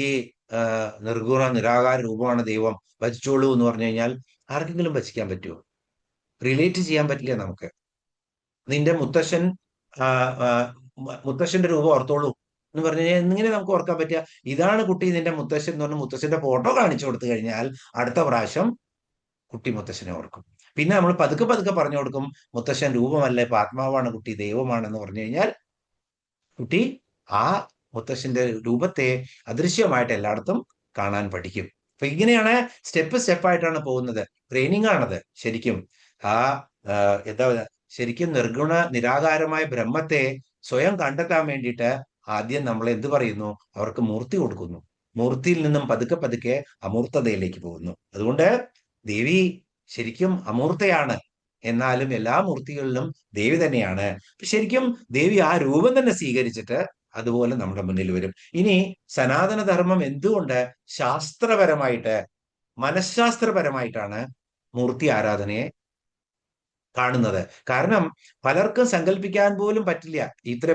നിർഗുണ നിരാകാര രൂപമാണ് ദൈവം, ഭജിച്ചോളൂ എന്ന് പറഞ്ഞു കഴിഞ്ഞാൽ ആർക്കെങ്കിലും ഭജിക്കാൻ പറ്റുമോ? റിലേറ്റ് ചെയ്യാൻ പറ്റില്ല നമുക്ക്. നിന്റെ മുത്തശ്ശന്റെ രൂപം ഓർത്തോളൂ എന്ന് പറഞ്ഞു കഴിഞ്ഞാൽ എങ്ങനെ നമുക്ക് ഓർക്കാൻ പറ്റുക? ഇതാണ് കുട്ടി നിന്റെ മുത്തശ്ശൻ എന്ന് പറഞ്ഞ് മുത്തശ്ശന്റെ ഫോട്ടോ കാണിച്ചു കൊടുത്തു കഴിഞ്ഞാൽ അടുത്ത പ്രാവശ്യം കുട്ടി മുത്തശ്ശനെ ഓർക്കും. പിന്നെ നമ്മൾ പതുക്കെ പതുക്കെ പറഞ്ഞു കൊടുക്കും, മുത്തശ്ശൻ രൂപമല്ല, ഇപ്പൊ ആത്മാവാണ് കുട്ടി, ദൈവമാണെന്ന് പറഞ്ഞു കഴിഞ്ഞാൽ കുട്ടി ആ മുത്തശ്ശന്റെ രൂപത്തെ അദൃശ്യമായിട്ട് എല്ലായിടത്തും കാണാൻ പഠിക്കും. അപ്പൊ ഇങ്ങനെയാണ് സ്റ്റെപ്പ് സ്റ്റെപ്പായിട്ടാണ് പോകുന്നത്. ട്രെയിനിങ് ആണത് ശരിക്കും. എന്താ ശരിക്കും നിർഗുണ നിരാകാരമായ ബ്രഹ്മത്തെ സ്വയം കണ്ടെത്താൻ വേണ്ടിയിട്ട് ആദ്യം നമ്മൾ എന്ത് പറയുന്നു? അവർക്ക് മൂർത്തി കൊടുക്കുന്നു. മൂർത്തിയിൽ നിന്നും പതുക്കെ പതുക്കെ അമൂർത്തതയിലേക്ക് പോകുന്നു. അതുകൊണ്ട് ദേവി ശരിക്കും അമൂർത്തയാണ്, എന്നാലും എല്ലാ മൂർത്തികളിലും ദേവി തന്നെയാണ്. ശരിക്കും ദേവി ആ രൂപം തന്നെ സ്വീകരിച്ചിട്ട് അതുപോലെ നമ്മുടെ മുന്നിൽ വരും. ഇനി സനാതനധർമ്മം എന്തുകൊണ്ട് ശാസ്ത്രപരമായിട്ട്, മനഃശാസ്ത്രപരമായിട്ടാണ് മൂർത്തി ആരാധനയെ കാണുന്നത്? കാരണം പലർക്കും സങ്കല്പിക്കാൻ പോലും പറ്റില്ല ഇത്ര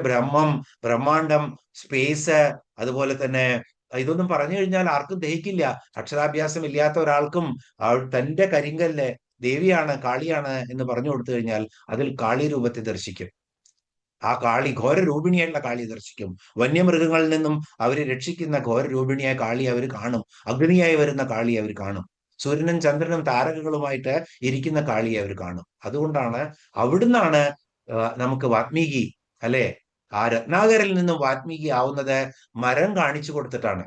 ബ്രഹ്മാണ്ടം, സ്പേസ്, അതുപോലെ തന്നെ ഇതൊന്നും പറഞ്ഞു കഴിഞ്ഞാൽ ആർക്കും ദഹിക്കില്ല. അക്ഷരാഭ്യാസം ഇല്ലാത്ത ഒരാൾക്കും തന്റെ കരിങ്കല്ല് ദേവിയാണ്, കാളിയാണ് എന്ന് പറഞ്ഞു കൊടുത്തു കഴിഞ്ഞാൽ അതിൽ കാളി രൂപത്തെ ദർശിക്കും. ആ കാളി ഘോരരൂപിണിയായിട്ടുള്ള കാളി ദർശിക്കും. വന്യമൃഗങ്ങളിൽ നിന്നും അവരെ രക്ഷിക്കുന്ന ഘോരരൂപിണിയായ കാളി അവർ കാണും. അഗ്നിയായി വരുന്ന കാളി അവർ കാണും. സൂര്യനും ചന്ദ്രനും താരകങ്ങളുമായിട്ട് ഇരിക്കുന്ന കാളിയെ അവർ കാണും. അതുകൊണ്ടാണ് അവിടുന്നാണ് നമുക്ക് വാത്മീകി, അല്ലെ? ആ രത്നാകരിൽ നിന്നും വാത്മീകി ആവുന്നത് മരം കാണിച്ചു കൊടുത്തിട്ടാണ്.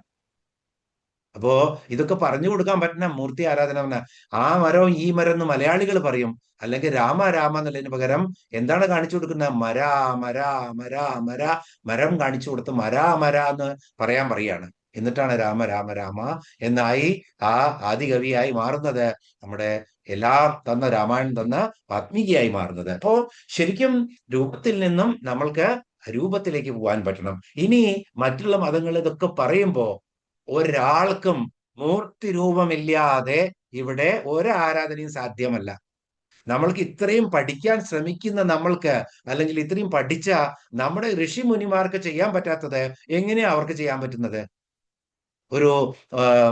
അപ്പോ ഇതൊക്കെ പറഞ്ഞു കൊടുക്കാൻ പറ്റുന്ന മൂർത്തി ആരാധന എന്ന ആ മരം ഈ മരം എന്ന് മലയാളികൾ പറയും. അല്ലെങ്കിൽ രാമ എന്നുള്ളതിന് പകരം എന്താണ് കാണിച്ചു കൊടുക്കുന്നത്? മരം കാണിച്ചു കൊടുത്ത് മര എന്ന് പറയാണ്. എന്നിട്ടാണ് രാമ എന്നായി ആ ആദികവിയായി മാറുന്നത്, നമ്മുടെ എല്ലാം തന്ന രാമായണം തന്ന വാത്മീകിയായി മാറുന്നത്. അപ്പോ ശരിക്കും രൂപത്തിൽ നിന്നും നമ്മൾക്ക് രൂപത്തിലേക്ക് പോകാൻ പറ്റണം. ഇനി മറ്റുള്ള മതങ്ങൾ ഇതൊക്കെ പറയുമ്പോ ഒരാൾക്കും മൂർത്തി രൂപമില്ലാതെ ഇവിടെ ഒരു ആരാധനയും സാധ്യമല്ല. നമ്മൾക്ക് ഇത്രയും പഠിക്കാൻ ശ്രമിക്കുന്ന നമ്മൾക്ക്, അല്ലെങ്കിൽ ഇത്രയും പഠിച്ച നമ്മുടെ ഋഷി മുനിമാർക്ക് ചെയ്യാൻ പറ്റാത്തത് എങ്ങനെയാ അവർക്ക് ചെയ്യാൻ പറ്റുന്നത്? ഒരു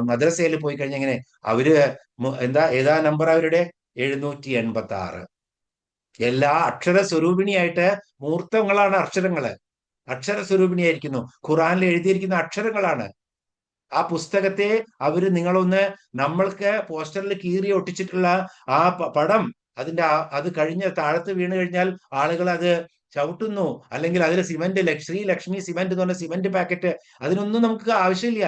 മദ്രസയിൽ പോയി കഴിഞ്ഞാൽ എങ്ങനെ അവര് ഏതാ നമ്പർ അവരുടെ? 786. എല്ലാ അക്ഷര സ്വരൂപിണിയായിട്ട് മൂർത്തങ്ങളാണ് അക്ഷര സ്വരൂപിണിയായിരിക്കുന്നു. ഖുറാനിൽ എഴുതിയിരിക്കുന്ന അക്ഷരങ്ങളാണ്. ആ പുസ്തകത്തെ നിങ്ങളൊന്ന് നമ്മൾക്ക് പോസ്റ്ററിൽ കീറി ഒട്ടിച്ചിട്ടുള്ള ആ പടം അത് കഴിഞ്ഞ് താഴത്ത് വീണ് കഴിഞ്ഞാൽ ആളുകൾ അത് ചവിട്ടുന്നു, അല്ലെങ്കിൽ അതിൽ സിമന്റ് ശ്രീലക്ഷ്മി സിമന്റ് എന്ന് പറഞ്ഞ സിമന്റ് പാക്കറ്റ്, അതിനൊന്നും നമുക്ക് ആവശ്യമില്ല.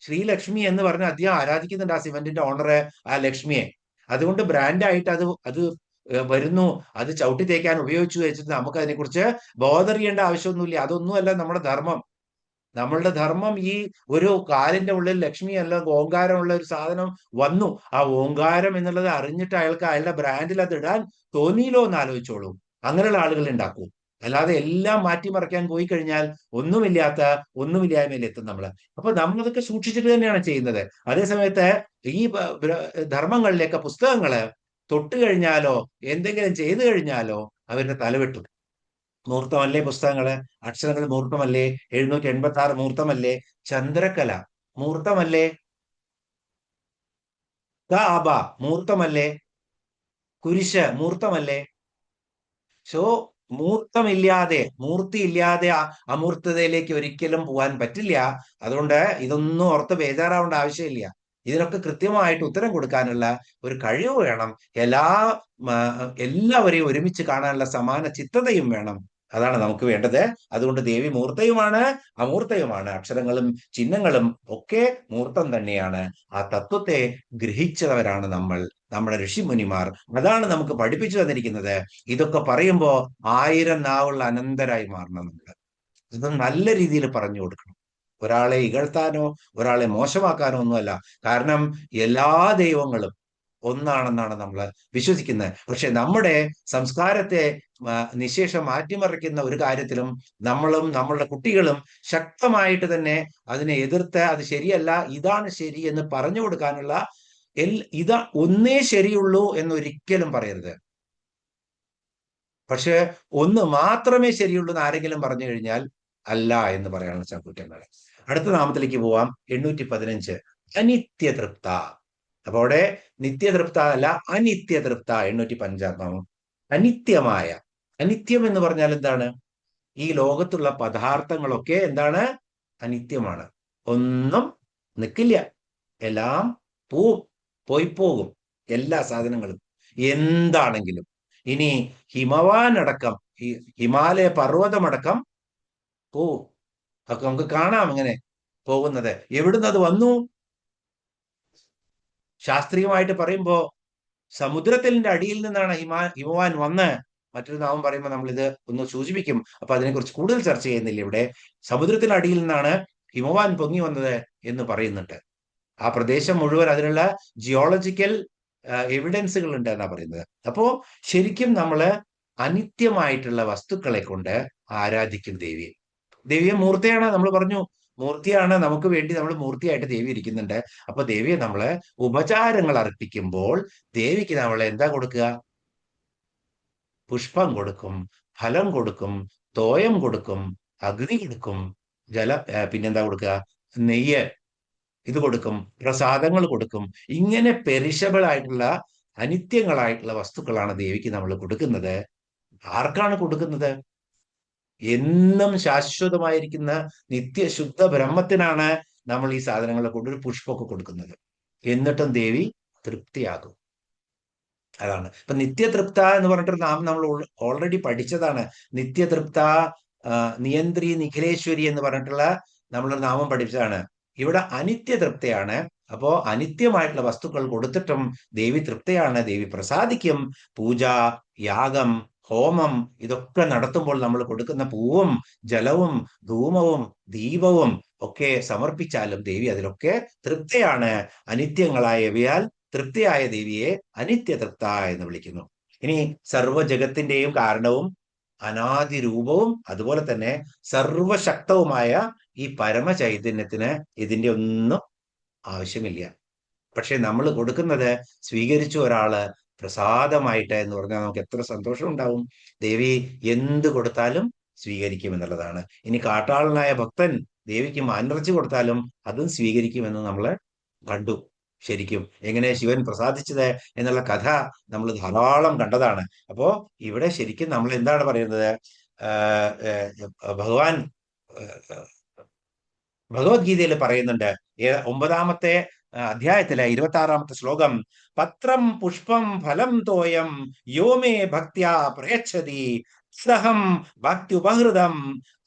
ശ്രീലക്ഷ്മി എന്ന് പറഞ്ഞ് അദ്ദേഹം ആരാധിക്കുന്നുണ്ട് ആ സിമന്റിന്റെ ഓണർ, ആ ലക്ഷ്മിയെ. അതുകൊണ്ട് ബ്രാൻഡായിട്ട് അത് വരുന്നു, അത് ചവിട്ടി തേക്കാൻ ഉപയോഗിച്ചു വെച്ചിട്ട് നമുക്ക് അതിനെക്കുറിച്ച് ബോധറിയേണ്ട ആവശ്യമൊന്നുമില്ല. അതൊന്നുമല്ല നമ്മുടെ ധർമ്മം. നമ്മളുടെ ധർമ്മം ഈ ഒരു കാലിന്റെ ഉള്ളിൽ ലക്ഷ്മി അല്ല ഓങ്കാരമുള്ള ഒരു സാധനം വന്നു, ആ ഓങ്കാരം എന്നുള്ളത് അറിഞ്ഞിട്ട് അയാളുടെ ബ്രാൻഡിൽ അത് ഇടാൻ തോന്നിയില്ലോ എന്ന് ആലോചിച്ചോളൂ. അങ്ങനെയുള്ള ആളുകൾ ഉണ്ടാക്കൂ. അല്ലാതെ എല്ലാം മാറ്റിമറിക്കാൻ പോയി കഴിഞ്ഞാൽ ഒന്നുമില്ലായ്മയിൽ എത്തും നമ്മള്. അപ്പൊ നമ്മളതൊക്കെ സൂക്ഷിച്ചിട്ട് തന്നെയാണ് ചെയ്യുന്നത്. അതേസമയത്ത് ഈ ധർമ്മങ്ങളിലേക്ക് പുസ്തകങ്ങള് തൊട്ട് കഴിഞ്ഞാലോ എന്തെങ്കിലും ചെയ്തു കഴിഞ്ഞാലോ അവരുടെ തലവെട്ടും. മൂർത്തമല്ലേ പുസ്തകങ്ങള്? അക്ഷരങ്ങൾ മൂർത്തമല്ലേ? 786 മൂർത്തമല്ലേ? ചന്ദ്രകല മൂർത്തമല്ലേ? മൂർത്തമല്ലേ? കുരിശ് മൂർത്തമല്ലേ? സോ മൂർത്തിയില്ലാതെ അമൂർത്തതയിലേക്ക് ഒരിക്കലും പോകാൻ പറ്റില്ല. അതുകൊണ്ട് ഇതൊന്നും ഓർത്ത് ബേജാറാവേണ്ട ആവശ്യമില്ല. ഇതിനൊക്കെ കൃത്യമായിട്ട് ഉത്തരം കൊടുക്കാനുള്ള ഒരു കഴിവ് വേണം. എല്ലാവരെയും ഒരുമിച്ച് കാണാനുള്ള സമാന ചിത്തതയും വേണം. അതാണ് നമുക്ക് വേണ്ടത്. അതുകൊണ്ട് ദേവി മൂർത്തയുമാണ്, അമൂർത്തയുമാണ്. അക്ഷരങ്ങളും ചിഹ്നങ്ങളും ഒക്കെ മൂർത്തം തന്നെയാണ്. ആ തത്വത്തെ ഗ്രഹിച്ചവരാണ് നമ്മുടെ ഋഷിമുനിമാർ. അതാണ് നമുക്ക് പഠിപ്പിച്ചു തന്നിരിക്കുന്നത്. ഇതൊക്കെ പറയുമ്പോ 1000 നാവുള്ള അനന്തരായി മാറണം നമ്മൾ. ഇത് നല്ല രീതിയിൽ പറഞ്ഞു കൊടുക്കണം. ഒരാളെ ഇകഴ്ത്താനോ ഒരാളെ മോശമാക്കാനോ ഒന്നുമല്ല. കാരണം എല്ലാ ദൈവങ്ങളും ഒന്നാണെന്നാണ് നമ്മൾ വിശ്വസിക്കുന്നത്. പക്ഷെ നമ്മുടെ സംസ്കാരത്തെ നിശേഷം മാറ്റിമറിക്കുന്ന ഒരു കാര്യത്തിലും നമ്മളും നമ്മളുടെ കുട്ടികളും ശക്തമായിട്ട് തന്നെ അതിനെ എതിർത്ത് അത് ശരിയല്ല, ഇതാണ് ശരി എന്ന് പറഞ്ഞു കൊടുക്കാനുള്ള ഒന്നേ ശരിയുള്ളൂ എന്നൊരിക്കലും പറയരുത്. പക്ഷെ ഒന്ന് മാത്രമേ ശരിയുള്ളൂ എന്ന് ആരെങ്കിലും പറഞ്ഞു കഴിഞ്ഞാൽ അല്ല എന്ന് പറയാനുള്ള ചങ്കുറ്റങ്ങൾ. അടുത്ത നാമത്തിലേക്ക് പോവാം. 815 അനിത്യതൃപ്ത. അപ്പൊ അവിടെ നിത്യതൃപ്ത അല്ല, അനിത്യതൃപ്ത. 805 നാമം. അനിത്യമായ. അനിത്യം എന്ന് പറഞ്ഞാൽ എന്താണ്? ഈ ലോകത്തുള്ള പദാർത്ഥങ്ങളൊക്കെ എന്താണ്? അനിത്യമാണ്. ഒന്നും നിൽക്കില്ല, എല്ലാം പോയി പോകും. എല്ലാ സാധനങ്ങളും എന്താണെങ്കിലും. ഇനി ഹിമവാനടക്കം, ഹിമാലയ പർവ്വതമടക്കം പോവും. ഒക്കെ നമുക്ക് കാണാം ഇങ്ങനെ പോകുന്നത്. എവിടുന്ന് അത് വന്നു? ശാസ്ത്രീയമായിട്ട് പറയുമ്പോ സമുദ്രത്തിന്റെ അടിയിൽ നിന്നാണ് ഹിമവാൻ വന്ന്. മറ്റൊരു നാമം പറയുമ്പോൾ നമ്മൾ ഇത് ഒന്ന് സൂചിപ്പിക്കും. അപ്പൊ അതിനെക്കുറിച്ച് കൂടുതൽ ചർച്ച ചെയ്യുന്നില്ല ഇവിടെ. സമുദ്രത്തിന്റെ അടിയിൽ നിന്നാണ് ഹിമവാൻ പൊങ്ങി വന്നത് എന്ന് പറയുന്നുണ്ട്. ആ പ്രദേശം മുഴുവൻ അതിനുള്ള ജിയോളജിക്കൽ എവിഡൻസുകൾ ഉണ്ട് എന്നാ പറയുന്നത്. അപ്പോ ശരിക്കും നമ്മള് അനിത്യമായിട്ടുള്ള വസ്തുക്കളെ കൊണ്ട് ആരാധിക്കും ദേവിയെ. ദേവിയെ മൂർത്തിയാണ്, നമ്മൾ പറഞ്ഞു. മൂർത്തിയാണ്, നമുക്ക് വേണ്ടി നമ്മൾ മൂർത്തിയായിട്ട് ദേവി ഇരിക്കുന്നുണ്ട്. അപ്പൊ ദേവിയെ നമ്മള് ഉപചാരങ്ങൾ അർപ്പിക്കുമ്പോൾ ദേവിക്ക് നമ്മൾ എന്താ കൊടുക്കുക? പുഷ്പം കൊടുക്കും, ഫലം കൊടുക്കും, തോയം കൊടുക്കും, അഗ്നി കൊടുക്കും, പിന്നെന്താ കൊടുക്കുക? നെയ്യ് ഇത് കൊടുക്കും, പ്രസാദങ്ങൾ കൊടുക്കും. ഇങ്ങനെ പെരിഷബിൾ ആയിട്ടുള്ള അനിത്യങ്ങളായിട്ടുള്ള വസ്തുക്കളാണ് ദേവിക്ക് നമ്മൾ കൊടുക്കുന്നത്. ആർക്കാണ് കൊടുക്കുന്നത്? എന്നും ശാശ്വതമായിരിക്കുന്ന നിത്യശുദ്ധ ബ്രഹ്മത്തിനാണ് നമ്മൾ ഈ സാധനങ്ങളെ കൊണ്ട് ഒരു പുഷ്പമൊക്കെ കൊടുക്കുന്നത്. എന്നിട്ടും ദേവി തൃപ്തിയാകും. അതാണ് ഇപ്പൊ നിത്യതൃപ്ത എന്ന് പറഞ്ഞിട്ടൊരു നാമം നമ്മൾ ഓൾറെഡി പഠിച്ചതാണ്. നിത്യതൃപ്ത, നിയന്ത്രി, നിഖിലേശ്വരി എന്ന് പറഞ്ഞിട്ടുള്ള നമ്മളൊരു നാമം പഠിച്ചതാണ്. ഇവിടെ അനിത്യതൃപ്തയാണ്. അപ്പോ അനിത്യമായിട്ടുള്ള വസ്തുക്കൾ കൊടുത്തിട്ടും ദേവി തൃപ്തയാണ്, ദേവി പ്രസാദിക്കും. പൂജ, യാഗം, ഹോമം ഇതൊക്കെ നടത്തുമ്പോൾ നമ്മൾ കൊടുക്കുന്ന പൂവും ജലവും ധൂമവും ദീപവും ഒക്കെ സമർപ്പിച്ചാലും ദേവി അതിലൊക്കെ തൃപ്തയാണ്. അനിത്യങ്ങളായവയാൽ തൃപ്തിയായ ദേവിയെ അനിത്യതൃപ്ത എന്ന് വിളിക്കുന്നു. ഇനി സർവ്വജഗത്തിന്റെയും കാരണവും അനാദിരൂപവും അതുപോലെ തന്നെ സർവശക്തവുമായ ഈ പരമചൈതന്യത്തിന് ഇതിന്റെ ഒന്നും ആവശ്യമില്ല. പക്ഷെ നമ്മൾ കൊടുക്കുന്നത് സ്വീകരിച്ച ഒരാള് പ്രസാദമായിട്ട് എന്ന് പറഞ്ഞാൽ നമുക്ക് എത്ര സന്തോഷം ഉണ്ടാവും. ദേവി എന്ത് കൊടുത്താലും സ്വീകരിക്കും എന്നുള്ളതാണ്. ഇനി കാട്ടാളനായ ഭക്തൻ ദേവിക്ക് മാനിറച്ചി കൊടുത്താലും അതും സ്വീകരിക്കുമെന്ന് നമ്മൾ കണ്ടു. ശരിക്കും എങ്ങനെ ശിവൻ പ്രസാദിച്ചത് എന്നുള്ള കഥ നമ്മൾ ധാരാളം കണ്ടതാണ്. അപ്പോ ഇവിടെ ശരിക്കും നമ്മൾ എന്താണ് പറയുന്നത്? ഭഗവാൻ ഭഗവത്ഗീതയിൽ പറയുന്നുണ്ട്. 9-ാമത്തെ അധ്യായത്തിലെ 26-ാമത്തെ ശ്ലോകം, പത്രം പുഷ്പം ഫലം തോയം യോമേ ഭക്ത്യാ പ്രയച്ഛതി സഹം ഭക്ത്യുപഹൃതം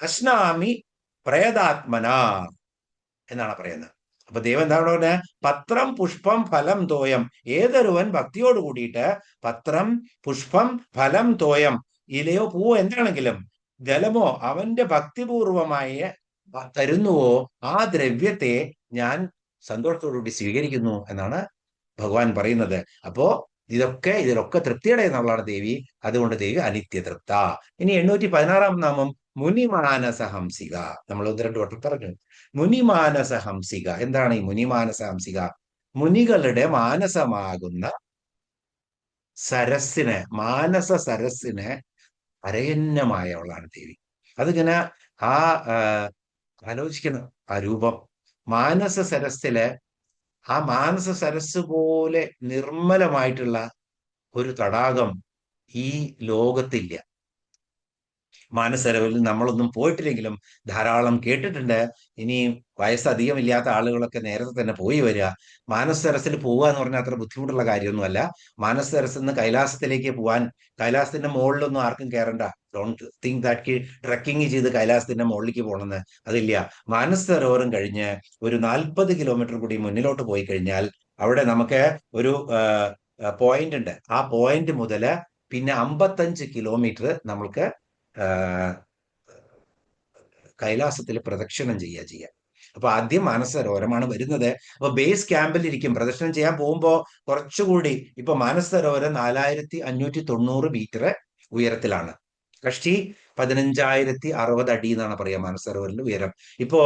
അശ്നാമി പ്രയതാത്മന എന്നാണ് പറയുന്നത്. അപ്പൊ ദൈവം എന്താണ് പറയുന്നത്? പത്രം പുഷ്പം ഫലം തോയം. ഏതൊരുവൻ ഭക്തിയോട് കൂടിയിട്ട് പത്രം പുഷ്പം ഫലം തോയം, ഇലയോ പൂവോ എന്താണെങ്കിലും ജലമോ അവന്റെ ഭക്തിപൂർവമായ തരുന്നുവോ ആ ദ്രവ്യത്തെ ഞാൻ സന്തോഷത്തോടുകൂടി സ്വീകരിക്കുന്നു എന്നാണ് ഭഗവാൻ പറയുന്നത്. അപ്പോ ഇതിലൊക്കെ തൃപ്തിയുടെ എന്നുള്ളതാണ് ദേവി. അതുകൊണ്ട് ദേവി അനിത്യതൃപ്ത. ഇനി 816-ാം നാമം മുനിമാനസഹംസിക. നമ്മൾ 1-2 വട്ടം പറഞ്ഞു. മുനിമാനസഹംസിക. എന്താണ് ഈ മുനിമാനസഹംസിക? മുനികളുടെ മാനസമാകുന്ന സരസിന്, മാനസ സരസിന് അരയന്നമായവളാണ് ദേവി. അതിങ്ങനെ ആലോചിക്കണം ആ രൂപം. മാനസ സരസില് ആ മാനസ സരസ് പോലെ നിർമ്മലമായിട്ടുള്ള ഒരു തടാകം ഈ ലോകത്തില്ല. മാനസരോവരിൽ നമ്മളൊന്നും പോയിട്ടില്ലെങ്കിലും ധാരാളം കേട്ടിട്ടുണ്ട്. ഇനി വയസ്സധികമില്ലാത്ത ആളുകളൊക്കെ നേരത്തെ തന്നെ പോയി വരിക. മാനസ് സരസിൽ പോവുക എന്ന് പറഞ്ഞാൽ അത്ര ബുദ്ധിമുട്ടുള്ള കാര്യമൊന്നുമല്ല. മാനസ് സരസിൽ നിന്ന് കൈലാസത്തിലേക്ക് പോവാൻ, കൈലാസത്തിന്റെ മുകളിലൊന്നും ആർക്കും കയറണ്ട. ഡോണ്ട് തിങ്ക് ദാറ്റ് ട്രക്കിങ് ചെയ്ത് കൈലാസത്തിന്റെ മുകളിലേക്ക് പോകണമെന്ന് അതില്ല. മാനസ് സരോവരം കഴിഞ്ഞ് ഒരു 40 കിലോമീറ്റർ കൂടി മുന്നിലോട്ട് പോയി കഴിഞ്ഞാൽ അവിടെ നമുക്ക് ഒരു പോയിന്റ് ഉണ്ട്. ആ പോയിന്റ് മുതൽ പിന്നെ 55 കിലോമീറ്റർ നമ്മൾക്ക് കൈലാസത്തിൽ പ്രദക്ഷിണം ചെയ്യുക. അപ്പൊ ആദ്യം മാനസ സരോവരമാണ് വരുന്നത്. അപ്പൊ ബേസ് ക്യാമ്പിൽ ഇരിക്കും. പ്രദക്ഷിണം ചെയ്യാൻ പോകുമ്പോൾ കുറച്ചുകൂടി ഇപ്പൊ മാനസ സരോവരം 4590 മീറ്റർ ഉയരത്തിലാണ്. കഷ്ടി 15,060 അടി എന്നാണ് പറയാ മാനസ സരോവരിന്റെ ഉയരം. ഇപ്പോ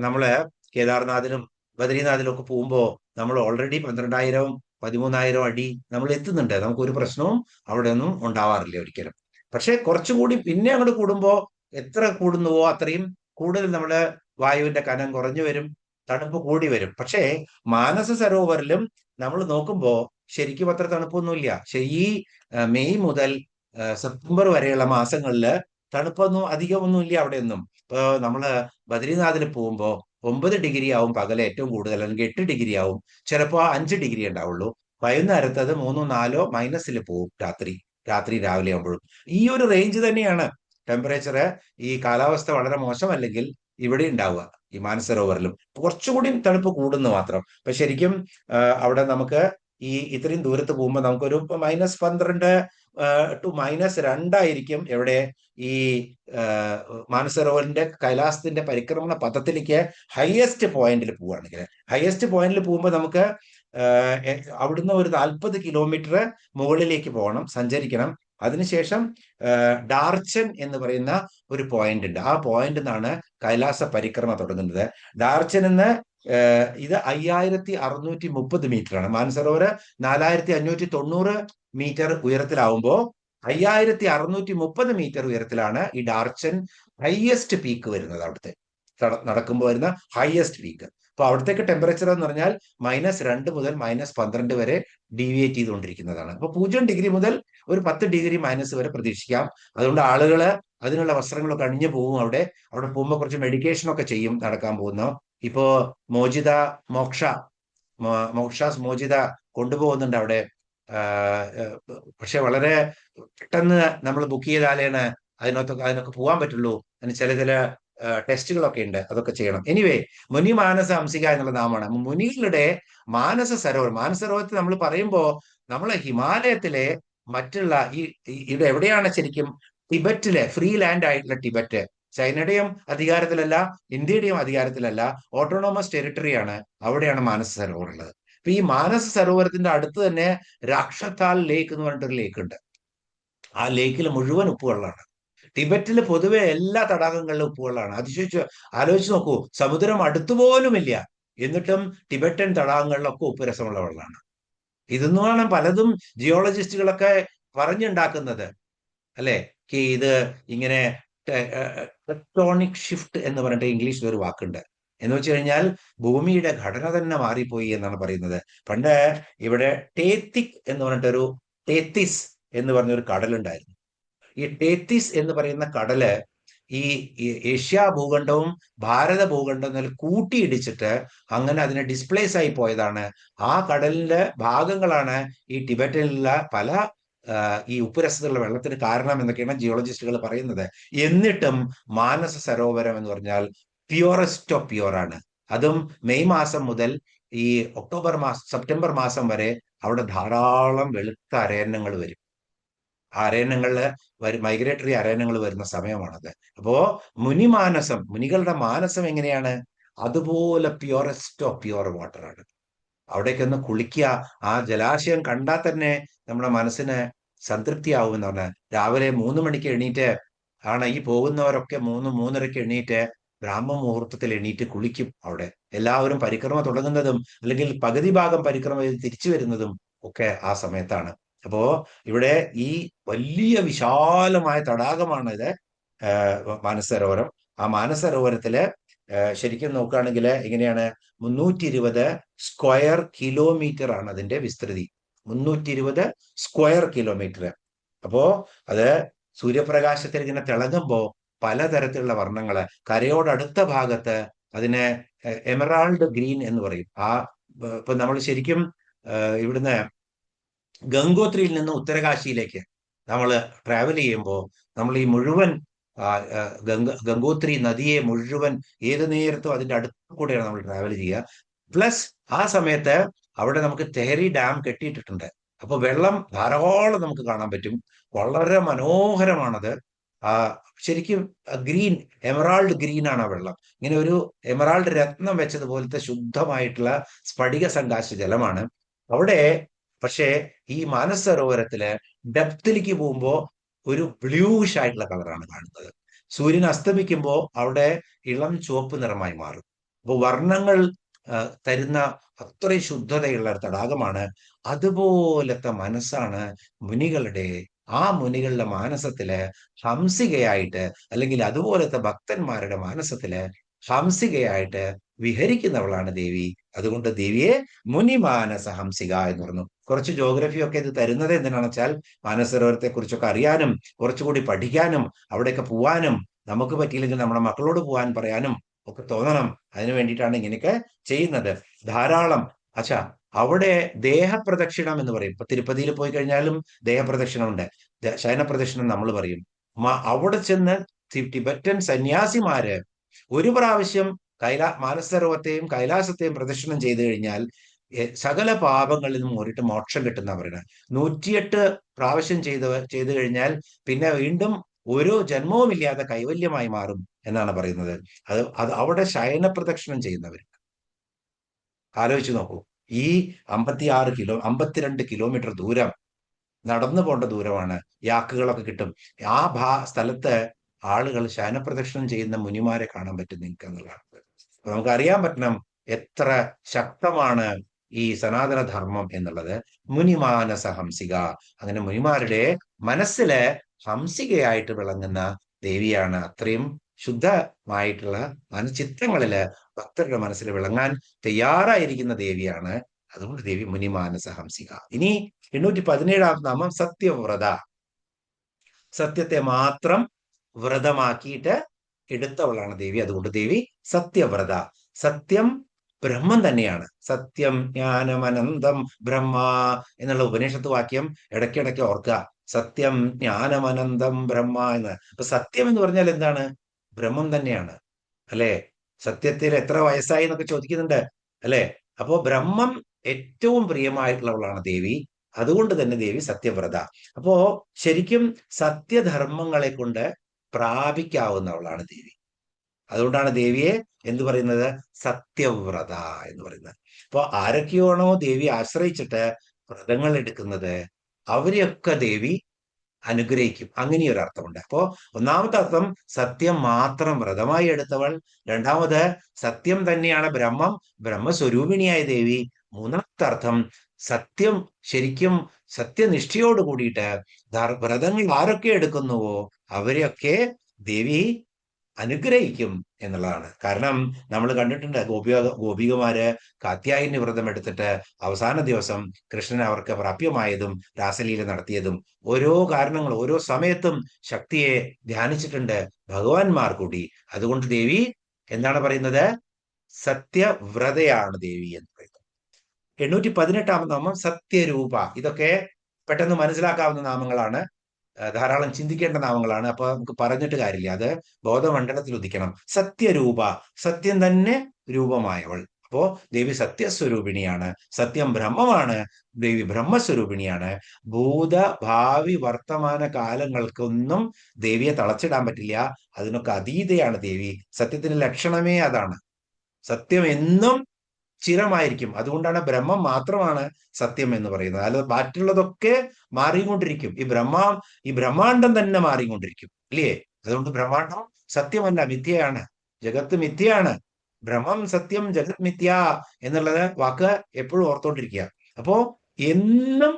നമ്മള് കേദാർനാഥിലും ബദ്രീനാഥിലും ഒക്കെ പോകുമ്പോ നമ്മൾ ഓൾറെഡി 12,000 13,000 അടി നമ്മൾ എത്തുന്നുണ്ട്. നമുക്ക് ഒരു പ്രശ്നവും അവിടെ ഒന്നും ഉണ്ടാവാറില്ല ഒരിക്കലും. പക്ഷെ കുറച്ചുകൂടി പിന്നെ അങ്ങോട്ട് കൂടുമ്പോ എത്ര കൂടുന്നുവോ അത്രയും കൂടുതൽ നമ്മുടെ വായുവിന്റെ കനം കുറഞ്ഞു വരും, തണുപ്പ് കൂടി വരും. പക്ഷേ മാനസ സരോവരിലും നമ്മൾ നോക്കുമ്പോ ശരിക്കും അത്ര തണുപ്പൊന്നുമില്ല. ഈ മെയ് മുതൽ സെപ്റ്റംബർ വരെയുള്ള മാസങ്ങളിൽ തണുപ്പൊന്നും അധികമൊന്നും ഇല്ല അവിടെയൊന്നും. ഇപ്പൊ നമ്മള് ബദ്രീനാഥിൽ പോകുമ്പോ 9 ഡിഗ്രി ആവും പകൽ ഏറ്റവും കൂടുതൽ, അല്ലെങ്കിൽ 8 ഡിഗ്രി ആവും, ചിലപ്പോ 5 ഡിഗ്രി ഉണ്ടാവുള്ളൂ. വൈകുന്നേരത്ത് അത് 3 4 മൈനസിൽ പോവും രാത്രി രാവിലെ ആകുമ്പോഴും. ഈ ഒരു റേഞ്ച് തന്നെയാണ് ടെമ്പറേച്ചർ. ഈ കാലാവസ്ഥ വളരെ മോശമല്ലെങ്കിൽ ഇവിടെ ഉണ്ടാവുക ഈ മാനസരോവറിലും. കുറച്ചുകൂടി തണുപ്പ് കൂടുന്നു മാത്രം. അപ്പൊ ശരിക്കും അവിടെ നമുക്ക് ഈ ഇത്രയും ദൂരത്ത് പോകുമ്പോൾ നമുക്കൊരു -12 ടു -2 ആയിരിക്കും എവിടെ ഈ മാനസരോവറിന്റെ കൈലാസത്തിന്റെ പരിക്രമണ പഥത്തിലേക്ക് ഹയസ്റ്റ് പോയിന്റിൽ പോവുകയാണെങ്കിൽ. ഹയസ്റ്റ് പോയിന്റിൽ പോകുമ്പോൾ നമുക്ക് അവിടുന്ന് ഒരു 40 കിലോമീറ്റർ മുകളിലേക്ക് പോകണം, സഞ്ചരിക്കണം. അതിനുശേഷം ഡാർച്ചൻ എന്ന് പറയുന്ന ഒരു പോയിന്റ് ഉണ്ട്. ആ പോയിന്റ് നിന്നാണ് കൈലാസ പരിക്രമ തുടങ്ങുന്നത്. ഡാർച്ചൻ എന്ന് ഇത് 5630 മീറ്റർ ആണ്. മാനസരോവർ 4590 മീറ്റർ ഉയരത്തിലാവുമ്പോ 5630 മീറ്റർ ഉയരത്തിലാണ് ഈ ഡാർച്ചൻ ഹയസ്റ്റ് പീക്ക് വരുന്നത്. അവിടുത്തെ നടക്കുമ്പോൾ വരുന്ന ഹയസ്റ്റ് പീക്ക്. അപ്പൊ അവിടത്തേക്ക് ടെമ്പറേച്ചർ എന്ന് പറഞ്ഞാൽ -2 മുതൽ -12 വരെ ഡീവിയേറ്റ് ചെയ്തുകൊണ്ടിരിക്കുന്നതാണ്. അപ്പൊ 0 ഡിഗ്രി മുതൽ ഒരു 10 ഡിഗ്രി മൈനസ് വരെ പ്രതീക്ഷിക്കാം. അതുകൊണ്ട് ആളുകള് അതിനുള്ള വസ്ത്രങ്ങളൊക്കെ അണിഞ്ഞു പോകും. അവിടെ പോകുമ്പോൾ കുറച്ച് മെഡിക്കേഷൻ ഒക്കെ ചെയ്യും നടക്കാൻ പോകുന്ന. ഇപ്പോ മോക്ഷാസ് മോചിത കൊണ്ടുപോകുന്നുണ്ട് അവിടെ. പക്ഷെ വളരെ പെട്ടെന്ന് നമ്മൾ ബുക്ക് ചെയ്താലാണ് അതിനൊക്കെ പോകാൻ പറ്റുള്ളൂ. അതിന് ചില ടെസ്റ്റുകളൊക്കെ ഉണ്ട്, അതൊക്കെ ചെയ്യണം. എനിവേ, മുനി മാനസ ഹംസിക എന്നുള്ള നാമമാണ്. മുനികളുടെ മാനസരോവരത്തിൽ നമ്മൾ പറയുമ്പോ നമ്മളെ ഹിമാലയത്തിലെ മറ്റുള്ള ഇവിടെ എവിടെയാണ് ശരിക്കും ടിബറ്റിലെ ഫ്രീ ലാൻഡ് ആയിട്ടുള്ള ടിബറ്റ്, ചൈനയുടെയും അധികാരത്തിലല്ല, ഇന്ത്യയുടെയും അധികാരത്തിലല്ല, ഓട്ടോണോമസ് ടെറിട്ടറിയാണ്. അവിടെയാണ് മാനസ സരോവർ ഉള്ളത്. അപ്പൊ ഈ മാനസ സരോവരത്തിന്റെ അടുത്ത് തന്നെ രാക്ഷത്താൽ ലേക്ക് എന്ന് പറഞ്ഞിട്ടൊരു ലേക്ക് ഉണ്ട്. ആ ലേക്കിൽ മുഴുവൻ ഉപ്പുവെള്ളമാണ്. ടിബറ്റിൽ പൊതുവെ എല്ലാ തടാകങ്ങളിലും ഉപ്പുവെള്ളമാണ്. ആലോചിച്ച് നോക്കൂ, സമുദ്രം അടുത്തുപോലുമില്ല, എന്നിട്ടും ടിബറ്റൻ തടാകങ്ങളിലൊക്കെ ഉപ്പ് രസമുള്ള വെള്ളമാണ്. ഇതെന്നാണ് പലതും ജിയോളജിസ്റ്റുകളൊക്കെ പറഞ്ഞുണ്ടാക്കുന്നത്, അല്ലെ? ഇത് ഇങ്ങനെ ടെക്ടോണിക് ഷിഫ്റ്റ് എന്ന് പറഞ്ഞിട്ട് ഇംഗ്ലീഷിൽ ഒരു വാക്കുണ്ട്. എന്ന് വെച്ച് കഴിഞ്ഞാൽ ഭൂമിയുടെ ഘടന തന്നെ മാറിപ്പോയി എന്നാണ് പറയുന്നത്. പണ്ട് ഇവിടെ ടേത്തിസ് എന്ന് പറഞ്ഞൊരു കടലുണ്ടായിരുന്നു. ഈ ടേത്തിസ് എന്ന് പറയുന്ന കടല് ഈ ഏഷ്യ ഭൂഖണ്ഡവും ഭാരത ഭൂഖണ്ഡവും തമ്മിൽ കൂട്ടിയിടിച്ചിട്ട് അങ്ങനെ അതിനെ ഡിസ്പ്ലേസ് ആയി പോയതാണ്. ആ കടലിന്റെ ഭാഗങ്ങളാണ് ഈ ടിബറ്റിലുള്ള പല ഈ ഉപ്പുരസത്തിലുള്ള വെള്ളത്തിന് കാരണം എന്നൊക്കെയാണ് ജിയോളജിസ്റ്റുകൾ പറയുന്നത്. എന്നിട്ടും മാനസ സരോവരം എന്ന് പറഞ്ഞാൽ പ്യുവറസ്റ്റ് ഓഫ് പ്യുവർ ആണ്. അതും മെയ് മാസം മുതൽ ഈ സെപ്റ്റംബർ മാസം വരെ അവിടെ ധാരാളം വെളുത്ത അരയന്നങ്ങൾ വരും. മൈഗ്രേറ്ററി അരയന്നങ്ങൾ വരുന്ന സമയമാണത്. അപ്പോ മുനികളുടെ മാനസം എങ്ങനെയാണ്? അതുപോലെ പ്യുവറസ്റ്റ് ഓഫ് പ്യുവർ വാട്ടർ ആണ്. അവിടേക്കൊന്ന് കുളിക്കുക, ആ ജലാശയം കണ്ടാൽ തന്നെ നമ്മുടെ മനസ്സിന് സംതൃപ്തിയാവുമെന്ന് പറഞ്ഞാൽ രാവിലെ 3 മണിക്ക് എണീറ്റ് ആണ് ഈ പോകുന്നവരൊക്കെ 3-3:30 എണീറ്റ് ബ്രാഹ്മ മുഹൂർത്തത്തിൽ എണീറ്റ് കുളിക്കും. അവിടെ എല്ലാവരും പരിക്രമ തുടങ്ങുന്നതും അല്ലെങ്കിൽ പകുതി ഭാഗം പരിക്രമ തിരിച്ചു വരുന്നതും ഒക്കെ ആ സമയത്താണ്. അപ്പോ ഇവിടെ ഈ വലിയ വിശാലമായ തടാകമാണ് ഇത് മാനസരോവരം. ആ മാനസരോവരത്തില് ശരിക്കും നോക്കുകയാണെങ്കിൽ എങ്ങനെയാണ് 320 സ്ക്വയർ കിലോമീറ്റർ ആണ് അതിന്റെ വിസ്തൃതി. 320 സ്ക്വയർ കിലോമീറ്റർ. അപ്പോ അത് സൂര്യപ്രകാശത്തിൽ ഇങ്ങനെ തിളങ്ങുമ്പോ പലതരത്തിലുള്ള വർണ്ണങ്ങള്, കരയോടടുത്ത ഭാഗത്ത് അതിനെ എമറാൾഡ് ഗ്രീൻ എന്ന് പറയും. ഇപ്പൊ നമ്മൾ ശരിക്കും ഇവിടുന്ന് ഗംഗോത്രിയിൽ നിന്ന് ഉത്തരകാശിയിലേക്ക് നമ്മൾ ട്രാവൽ ചെയ്യുമ്പോൾ നമ്മൾ ഈ മുഴുവൻ ഗംഗോത്രി നദിയെ മുഴുവൻ ഏത് നേരത്തും അതിന്റെ അടുത്ത് കൂടെയാണ് നമ്മൾ ട്രാവൽ ചെയ്യുക. പ്ലസ് ആ സമയത്ത് അവിടെ നമുക്ക് തെഹരി ഡാം കെട്ടിയിട്ടിട്ടുണ്ട്. അപ്പൊ വെള്ളം ധാരാളം നമുക്ക് കാണാൻ പറ്റും. വളരെ മനോഹരമാണത്. ആ ശരിക്കും ഗ്രീൻ, എമറാൾഡ് ഗ്രീൻ ആണ് ആ വെള്ളം. ഇങ്ങനെ ഒരു എമറാൾഡ് രത്നം വെച്ചതുപോലത്തെ ശുദ്ധമായിട്ടുള്ള സ്ഫടിക സംകാശ ജലമാണ് അവിടെ. പക്ഷേ ഈ മാനസ സരോവരത്തില് ഡെപ്തിലേക്ക് പോകുമ്പോ ഒരു ബ്ലൂഷ് ആയിട്ടുള്ള കളറാണ് കാണുന്നത്. സൂര്യൻ അസ്തമിക്കുമ്പോ അവിടെ ഇളം ചുവപ്പ് നിറമായി മാറും. അപ്പൊ വർണ്ണങ്ങൾ തരുന്ന അത്രയും ശുദ്ധതയുള്ള ഒരു തടാകമാണ്. അതുപോലത്തെ മനസ്സാണ് മുനികളുടെ. ആ മുനികളുടെ മാനസത്തില് ഹംസികയായിട്ട്, അല്ലെങ്കിൽ അതുപോലത്തെ ഭക്തന്മാരുടെ മാനസത്തില് ഹംസികയായിട്ട് വിഹരിക്കുന്നവളാണ് ദേവി. അതുകൊണ്ട് ദേവിയെ മുനിമാനസ ഹംസിക എന്ന് പറഞ്ഞു. കുറച്ച് ജോഗ്രഫി ഒക്കെ ഇത് തരുന്നത് എന്തിനാണെന്ന് വെച്ചാൽ മാനസരോവരത്തെ കുറിച്ചൊക്കെ അറിയാനും കുറച്ചുകൂടി പഠിക്കാനും അവിടെയൊക്കെ പോവാനും, നമുക്ക് പറ്റിയില്ലെങ്കിൽ നമ്മുടെ മക്കളോട് പോകാൻ പറയാനും ഒക്കെ തോന്നണം. അതിനു വേണ്ടിയിട്ടാണ് ഇങ്ങനെയൊക്കെ ചെയ്യുന്നത്. ധാരാളം അവിടെ ദേഹപ്രദക്ഷിണം എന്ന് പറയും. ഇപ്പൊ തിരുപ്പതിയിൽ പോയി കഴിഞ്ഞാലും ദേഹപ്രദക്ഷിണമുണ്ട്. ശയനപ്രദക്ഷിണം നമ്മൾ പറയും. അവിടെ ചെന്ന് ടിബറ്റൻ സന്യാസിമാര് ഒരു പ്രാവശ്യം മാനസരോവരത്തെയും കൈലാസത്തെയും പ്രദക്ഷിണം ചെയ്തു കഴിഞ്ഞാൽ സകല പാപങ്ങളിൽ നിന്നും ഓരിട്ട് മോക്ഷം കിട്ടുന്ന പറയുന്നത്. 108 പ്രാവശ്യം ചെയ്തു കഴിഞ്ഞാൽ പിന്നെ വീണ്ടും ഓരോ ജന്മവുമില്ലാതെ കൈവല്യമായി മാറും എന്നാണ് പറയുന്നത്. അത് അവിടെ ശയന പ്രദക്ഷിണം ചെയ്യുന്നവർ ആലോചിച്ച് നോക്കൂ. ഈ 52 കിലോമീറ്റർ ദൂരം നടന്നു പോകേണ്ട ദൂരമാണ്. യാക്കുകളൊക്കെ കിട്ടും. ആ സ്ഥലത്ത് ആളുകൾ ശയനപ്രദക്ഷിണം ചെയ്യുന്ന മുനിമാരെ കാണാൻ പറ്റും നിങ്ങൾക്ക് എന്നുള്ളതാണ്. അപ്പൊ നമുക്ക് അറിയാൻ പറ്റണം എത്ര ശക്തമാണ് ഈ സനാതന ധർമ്മം എന്നുള്ളത്. മുനിമാനസ ഹംസിക, അങ്ങനെ മുനിമാരുടെ മനസ്സില് ഹംസികയായിട്ട് വിളങ്ങുന്ന ദേവിയാണ്. അത്രയും ശുദ്ധമായിട്ടുള്ള മനഃചിത്രങ്ങളില് ഭക്തരുടെ മനസ്സിൽ വിളങ്ങാൻ തയ്യാറായിരിക്കുന്ന ദേവിയാണ്. അതുകൊണ്ട് ദേവി മുനിമാനസ ഹംസിക. ഇനി 817 നാമം സത്യവ്രത. സത്യത്തെ മാത്രം വ്രതമാക്കിയിട്ട് എടുത്തവളാണ് ദേവി. അതുകൊണ്ട് ദേവി സത്യവ്രത. സത്യം ബ്രഹ്മം തന്നെയാണ്. സത്യം ജ്ഞാനമനന്തം ബ്രഹ്മ എന്നുള്ള ഉപനിഷത്ത് വാക്യം ഇടയ്ക്കിടയ്ക്ക് ഓർക്കുക. സത്യം ജ്ഞാനമനന്തം ബ്രഹ്മ എന്ന്. അപ്പൊ സത്യം എന്ന് പറഞ്ഞാൽ എന്താണ്? ബ്രഹ്മം തന്നെയാണ് അല്ലെ? സത്യത്തിൽ എത്ര വയസ്സായി എന്നൊക്കെ ചോദിക്കുന്നുണ്ട് അല്ലെ? അപ്പോ ബ്രഹ്മം ഏറ്റവും പ്രിയമായിട്ടുള്ളവളാണ് ദേവി. അതുകൊണ്ട് തന്നെ ദേവി സത്യവ്രത. അപ്പോ ശരിക്കും സത്യധർമ്മങ്ങളെ കൊണ്ട് പ്രാപിക്കാവുന്നവളാണ് ദേവി. അതുകൊണ്ടാണ് ദേവിയെ എന്ത് പറയുന്നത്? സത്യവ്രത എന്ന് പറയുന്നത്. അപ്പോ ആരൊക്കെയാണോ ദേവി ആശ്രയിച്ചിട്ട് വ്രതങ്ങൾ എടുക്കുന്നത് അവരെയൊക്കെ ദേവി അനുഗ്രഹിക്കും. അങ്ങനെയൊരു അർത്ഥമുണ്ട്. അപ്പോ ഒന്നാമത്തെ അർത്ഥം സത്യം മാത്രം വ്രതമായി എടുത്തവൾ. രണ്ടാമത് സത്യം തന്നെയാണ് ബ്രഹ്മം, ബ്രഹ്മസ്വരൂപിണിയായ ദേവി. മൂന്നാമത്തെ അർത്ഥം സത്യം ശരിക്കും സത്യനിഷ്ഠയോട് കൂടിയിട്ട് വ്രതങ്ങൾ ആരൊക്കെ എടുക്കുന്നുവോ അവരെയൊക്കെ ദേവി അനുഗ്രഹിക്കും എന്നുള്ളതാണ്. കാരണം നമ്മൾ കണ്ടിട്ടുണ്ട് ഗോപികമാര് കാത്യായനി വ്രതം എടുത്തിട്ട് അവസാന ദിവസം കൃഷ്ണൻ അവർക്ക് പ്രാപ്യമായതും രാസലീല നടത്തിയതും ഓരോ കാരണങ്ങൾ ഓരോ സമയത്തും ശക്തിയെ ധ്യാനിച്ചിട്ടുണ്ട് ഭഗവാന്മാർ കൂടി. അതുകൊണ്ട് ദേവി എന്താണ് പറയുന്നത്? സത്യവ്രതയാണ് ദേവി എന്ന് പറയുന്നത്. 818 നാമം സത്യരൂപ. ഇതൊക്കെ പെട്ടെന്ന് മനസ്സിലാക്കാവുന്ന നാമങ്ങളാണ്, ധാരാളം ചിന്തിക്കേണ്ട നാമങ്ങളാണ്. അപ്പൊ നമുക്ക് പറഞ്ഞിട്ട് കാര്യമില്ല, അത് ബോധമണ്ഡലത്തിൽ ഉദിക്കണം. സത്യരൂപ, സത്യം തന്നെ രൂപമായവൾ. അപ്പോ ദേവി സത്യസ്വരൂപിണിയാണ്. സത്യം ബ്രഹ്മമാണ്. ദേവി ബ്രഹ്മസ്വരൂപിണിയാണ്. ഭൂത ഭാവി വർത്തമാന കാലങ്ങൾക്കൊന്നും ദേവിയെ തളച്ചിടാൻ പറ്റില്ല. അതിനൊക്കെ അതീതയാണ് ദേവി. സത്യത്തിന്റെ ലക്ഷണമേ അതാണ്. സത്യം എന്നും ചിരമായിരിക്കും. അതുകൊണ്ടാണ് ബ്രഹ്മം മാത്രമാണ് സത്യം എന്ന് പറയുന്നത്. അല്ലാതെ ബാക്കിയുള്ളതൊക്കെ മാറിക്കൊണ്ടിരിക്കും. ഈ ബ്രഹ്മാണ്ടം തന്നെ മാറിക്കൊണ്ടിരിക്കും ഇല്ലേ? അതുകൊണ്ട് ബ്രഹ്മാണ്ടം സത്യമല്ല, മിഥ്യയാണ്. ജഗത്ത് മിഥ്യയാണ്. ബ്രഹ്മം സത്യം, ജഗത് മിഥ്യ എന്നുള്ളത് വാക്ക് എപ്പോഴും ഓർത്തോണ്ടിരിക്കുക. അപ്പോ എന്നും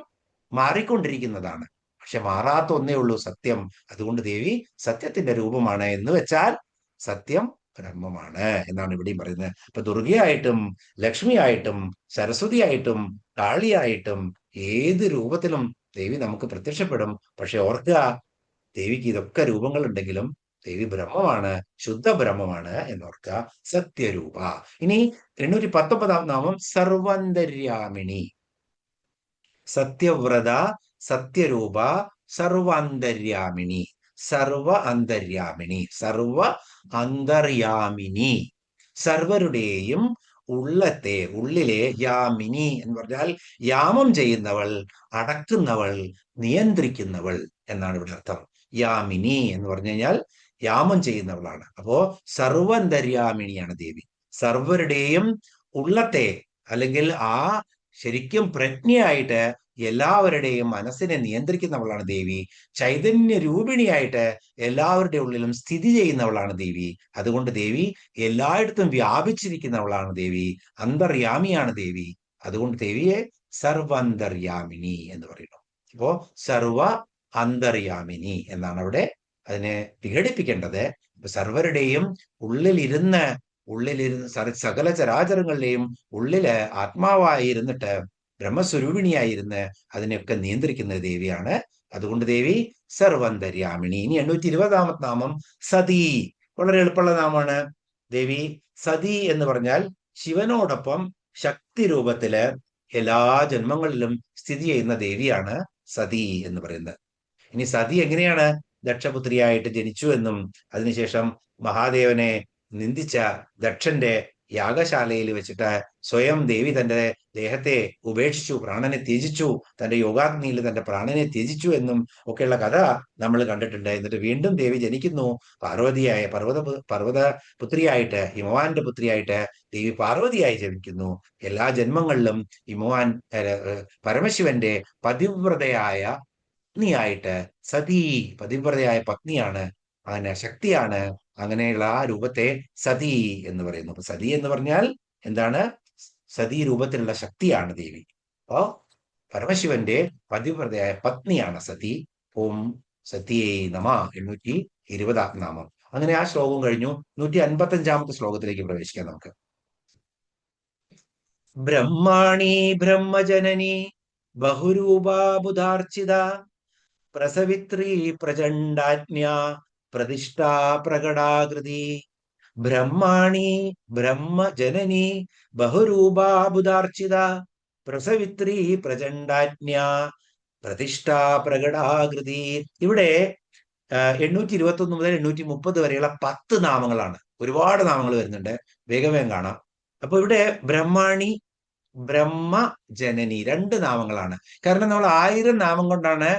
മാറിക്കൊണ്ടിരിക്കുന്നതാണ്. പക്ഷെ മാറാത്ത ഒന്നേ ഉള്ളൂ, സത്യം. അതുകൊണ്ട് ദേവി സത്യത്തിന്റെ രൂപമാണ് എന്ന് വെച്ചാൽ സത്യം ബ്രഹ്മമാണ് എന്നാണ് ഇവിടെയും പറയുന്നത്. അപ്പൊ ദുർഗയായിട്ടും ലക്ഷ്മിയായിട്ടും സരസ്വതിയായിട്ടും കാളിയായിട്ടും ഏത് രൂപത്തിലും ദേവി നമുക്ക് പ്രത്യക്ഷപ്പെടും. പക്ഷെ ഓർക്കുക, ദേവിക്ക് ഇതൊക്കെ രൂപങ്ങളുണ്ടെങ്കിലും ദേവി ബ്രഹ്മമാണ്, ശുദ്ധ ബ്രഹ്മമാണ് എന്നോർക്കുക. സത്യരൂപ. ഇനി 819 നാമം സർവന്തര്യാമിണി. സത്യവ്രത, സത്യരൂപ, സർവാന്തര്യാമിണി. സർവ അന്തര്യാമിണി, സർവ അന്തർയാമിനി. സർവരുടെയും ഉള്ളത്തെ, ഉള്ളിലെ യാമിനി എന്ന് പറഞ്ഞാൽ യാമം ചെയ്യുന്നവൾ, അടക്കുന്നവൾ, നിയന്ത്രിക്കുന്നവൾ എന്നാണ് ഇവിടെ അർത്ഥം. യാമിനി എന്ന് പറഞ്ഞു കഴിഞ്ഞാൽ യാമം ചെയ്യുന്നവളാണ്. അപ്പോ സർവന്തര്യാമിണിയാണ് ദേവി. സർവരുടെയും ഉള്ളത്തെ, അല്ലെങ്കിൽ ആ ശരിക്കും പ്രജ്ഞയായിട്ട് എല്ലാവരുടെയും മനസ്സിനെ നിയന്ത്രിക്കുന്നവളാണ് ദേവി. ചൈതന്യ രൂപിണിയായിട്ട് എല്ലാവരുടെ ഉള്ളിലും സ്ഥിതി ചെയ്യുന്നവളാണ് ദേവി. അതുകൊണ്ട് ദേവി എല്ലായിടത്തും വ്യാപിച്ചിരിക്കുന്നവളാണ് ദേവി. അന്തർയാമിയാണ് ദേവി. അതുകൊണ്ട് ദേവിയെ സർവന്തർയാമിനി എന്ന് പറയുന്നു. അപ്പോ സർവ അന്തർയാമിനി എന്നാണ് അവിടെ അതിനെ വിഘടിപ്പിക്കേണ്ടത്. സർവരുടെയും ഉള്ളിലിരുന്ന് സകല ചരാചരങ്ങളുടെയും ഉള്ളില് ആത്മാവായിരുന്നിട്ട് ബ്രഹ്മസ്വരൂപിണിയായിരുന്ന് അതിനെയൊക്കെ നിയന്ത്രിക്കുന്ന ദേവിയാണ്. അതുകൊണ്ട് ദേവി സർവന്തര്യാമിണി. ഇനി 820 നാമം സതി. വളരെ എളുപ്പമുള്ള നാമമാണ്. ദേവി സതി എന്ന് പറഞ്ഞാൽ ശിവനോടൊപ്പം ശക്തി രൂപത്തില് എല്ലാ ജന്മങ്ങളിലും സ്ഥിതി ചെയ്യുന്ന ദേവിയാണ് സതി എന്ന് പറയുന്നത്. ഇനി സതി എങ്ങനെയാണ് ദക്ഷപുത്രിയായിട്ട് ജനിച്ചു എന്നും അതിനുശേഷം മഹാദേവനെ നിന്ദിച്ച ദക്ഷന്റെ യാഗശാലയിൽ വെച്ചിട്ട് സ്വയം ദേവി തന്റെ ദേഹത്തെ ഉപേക്ഷിച്ചു, പ്രാണനെ ത്യജിച്ചു, തന്റെ യോഗാഗ്നിയിൽ തന്റെ പ്രാണനെ ത്യജിച്ചു എന്നും ഒക്കെയുള്ള കഥ നമ്മൾ കണ്ടിട്ടുണ്ട്. എന്നിട്ട് വീണ്ടും ദേവി ജനിക്കുന്നു, പാർവതിയായ പർവ്വത പുത്രിയായിട്ട്, ഹിമവാന്റെ പുത്രിയായിട്ട് ദേവി പാർവതിയായി ജനിക്കുന്നു. എല്ലാ ജന്മങ്ങളിലും ഹിമവാൻ പരമശിവന്റെ പതിവ്രതയായ പത്നിയായിട്ട്, സതീ പതിവ്രതയായ പത്നിയാണ്, അങ്ങനെ ശക്തിയാണ്. അങ്ങനെയുള്ള ആ രൂപത്തെ സതി എന്ന് പറയുന്നു. അപ്പൊ സതി എന്ന് പറഞ്ഞാൽ എന്താണ്? സതി രൂപത്തിലുള്ള ശക്തിയാണ് ദേവി. അപ്പോ പരമശിവന്റെ പതിവ്രതയായ പത്നിയാണ് സതി. ഓം സതിയേ നമ. 820 നാമം. അങ്ങനെ ആ ശ്ലോകം കഴിഞ്ഞു. 155 ശ്ലോകത്തിലേക്ക് പ്രവേശിക്കാം നമുക്ക്. ബ്രഹ്മാണി ബ്രഹ്മജനനി ബഹുരൂപാബുധാർച്ചിത പ്രസവിത്രീ പ്രചണ്ഡാജ്ഞ പ്രതിഷ്ഠാ പ്രകടാകൃതി. ബ്രഹ്മാണി ബ്രഹ്മജനനി ബഹുരൂപാബുധാർച്ചിത പ്രസവിത്രീ പ്രചണ്ഡാജ്ഞ പ്രതിഷ്ഠാ പ്രകടാകൃതി. ഇവിടെ 821 മുതൽ 830 വരെയുള്ള 10 നാമങ്ങളാണ്. ഒരുപാട് നാമങ്ങൾ വരുന്നുണ്ട്, വേഗം വേഗം കാണാം. അപ്പൊ ഇവിടെ ബ്രഹ്മാണി, ബ്രഹ്മജനനി 2 നാമങ്ങളാണ്. കാരണം നമ്മൾ 1000 നാമം കൊണ്ടാണ്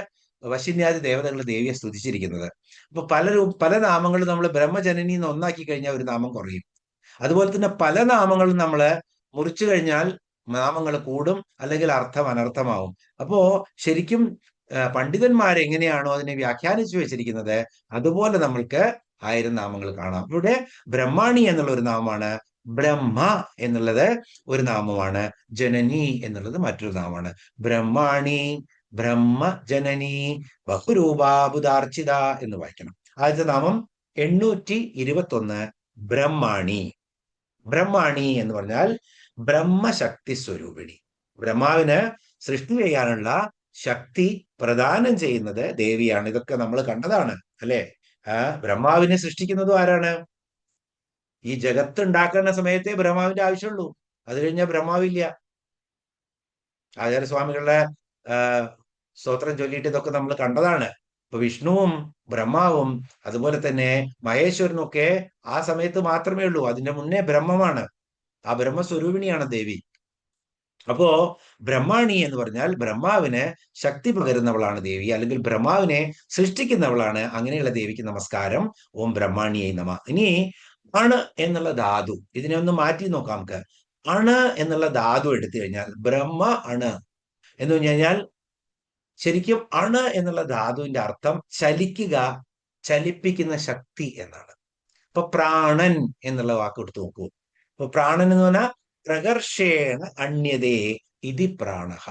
വശിന്യാദി ദേവതകൾ ദേവിയെ സ്തുതിച്ചിരിക്കുന്നത്. അപ്പൊ പല നാമങ്ങളും നമ്മൾ ബ്രഹ്മജനനി എന്ന് ഒന്നാക്കി കഴിഞ്ഞാൽ ഒരു നാമം കുറയും. അതുപോലെ തന്നെ പല നാമങ്ങളും നമ്മൾ മുറിച്ചു കഴിഞ്ഞാൽ നാമങ്ങൾ കൂടും, അല്ലെങ്കിൽ അർത്ഥം അനർത്ഥമാവും. അപ്പോ ശരിക്കും പണ്ഡിതന്മാർ എങ്ങനെയാണോ അതിനെ വ്യാഖ്യാനിച്ചു വെച്ചിരിക്കുന്നത് അതുപോലെ നമ്മൾക്ക് 1000 നാമങ്ങൾ കാണാം. ഇവിടെ ബ്രഹ്മാണി എന്നുള്ള ഒരു നാമമാണ്, ബ്രഹ്മ എന്നുള്ളത് ഒരു നാമമാണ്, ജനനി എന്നുള്ളത് മറ്റൊരു നാമമാണ്. ബ്രഹ്മാണി ബ്രഹ്മജനനി ബഹുരൂപാബുധാർച്ചിത എന്ന് വായിക്കണം. ആദ്യത്തെ നാമം 821 ബ്രഹ്മാണി. ബ്രഹ്മാണി എന്ന് പറഞ്ഞാൽ ബ്രഹ്മശക്തി സ്വരൂപിണി. ബ്രഹ്മാവിന് സൃഷ്ടി ചെയ്യാനുള്ള ശക്തി പ്രദാനം ചെയ്യുന്നത് ദേവിയാണ്. ഇതൊക്കെ നമ്മൾ കണ്ടതാണ് അല്ലെ? ബ്രഹ്മാവിനെ സൃഷ്ടിക്കുന്നതും ആരാണ്? ഈ ജഗത്ത് ഉണ്ടാക്കുന്ന സമയത്തെ ബ്രഹ്മാവിന്റെ ആവശ്യമുള്ളൂ. അത് കഴിഞ്ഞാൽ ബ്രഹ്മാവില്ല. ആചാര്യസ്വാമികളുടെ സ്തോത്രം ചൊല്ലിയിട്ട് ഇതൊക്കെ നമ്മൾ കണ്ടതാണ്. ഇപ്പൊ വിഷ്ണുവും ബ്രഹ്മാവും അതുപോലെ തന്നെ മഹേശ്വരനും ഒക്കെ ആ സമയത്ത് മാത്രമേ ഉള്ളൂ. അതിന്റെ മുന്നേ ബ്രഹ്മമാണ്. ആ ബ്രഹ്മസ്വരൂപിണിയാണ് ദേവി. അപ്പോ ബ്രഹ്മാണി എന്ന് പറഞ്ഞാൽ ബ്രഹ്മാവിന് ശക്തി പകരുന്നവളാണ് ദേവി, അല്ലെങ്കിൽ ബ്രഹ്മാവിനെ സൃഷ്ടിക്കുന്നവളാണ്. അങ്ങനെയുള്ള ദേവിക്ക് നമസ്കാരം. ഓം ബ്രഹ്മാണിയെ നമ. ഇനി അണ് എന്നുള്ള ധാതു, ഇതിനെ ഒന്ന് മാറ്റി നോക്കാം നമുക്ക്. അണ് എന്നുള്ള ധാതു എടുത്തു കഴിഞ്ഞാൽ ബ്രഹ്മ അണ് എന്ന് പറഞ്ഞു കഴിഞ്ഞാൽ ശരിക്കും അണ് എന്നുള്ള ധാതുവിന്റെ അർത്ഥം ചലിക്കുക, ചലിപ്പിക്കുന്ന ശക്തി എന്നാണ്. ഇപ്പൊ പ്രാണൻ എന്നുള്ള വാക്ക് എടുത്തു നോക്കൂ. ഇപ്പൊ പ്രാണൻ എന്ന് പറഞ്ഞാൽ പ്രകർഷേണ അണ്യതേ ഇതി പ്രാണഹ,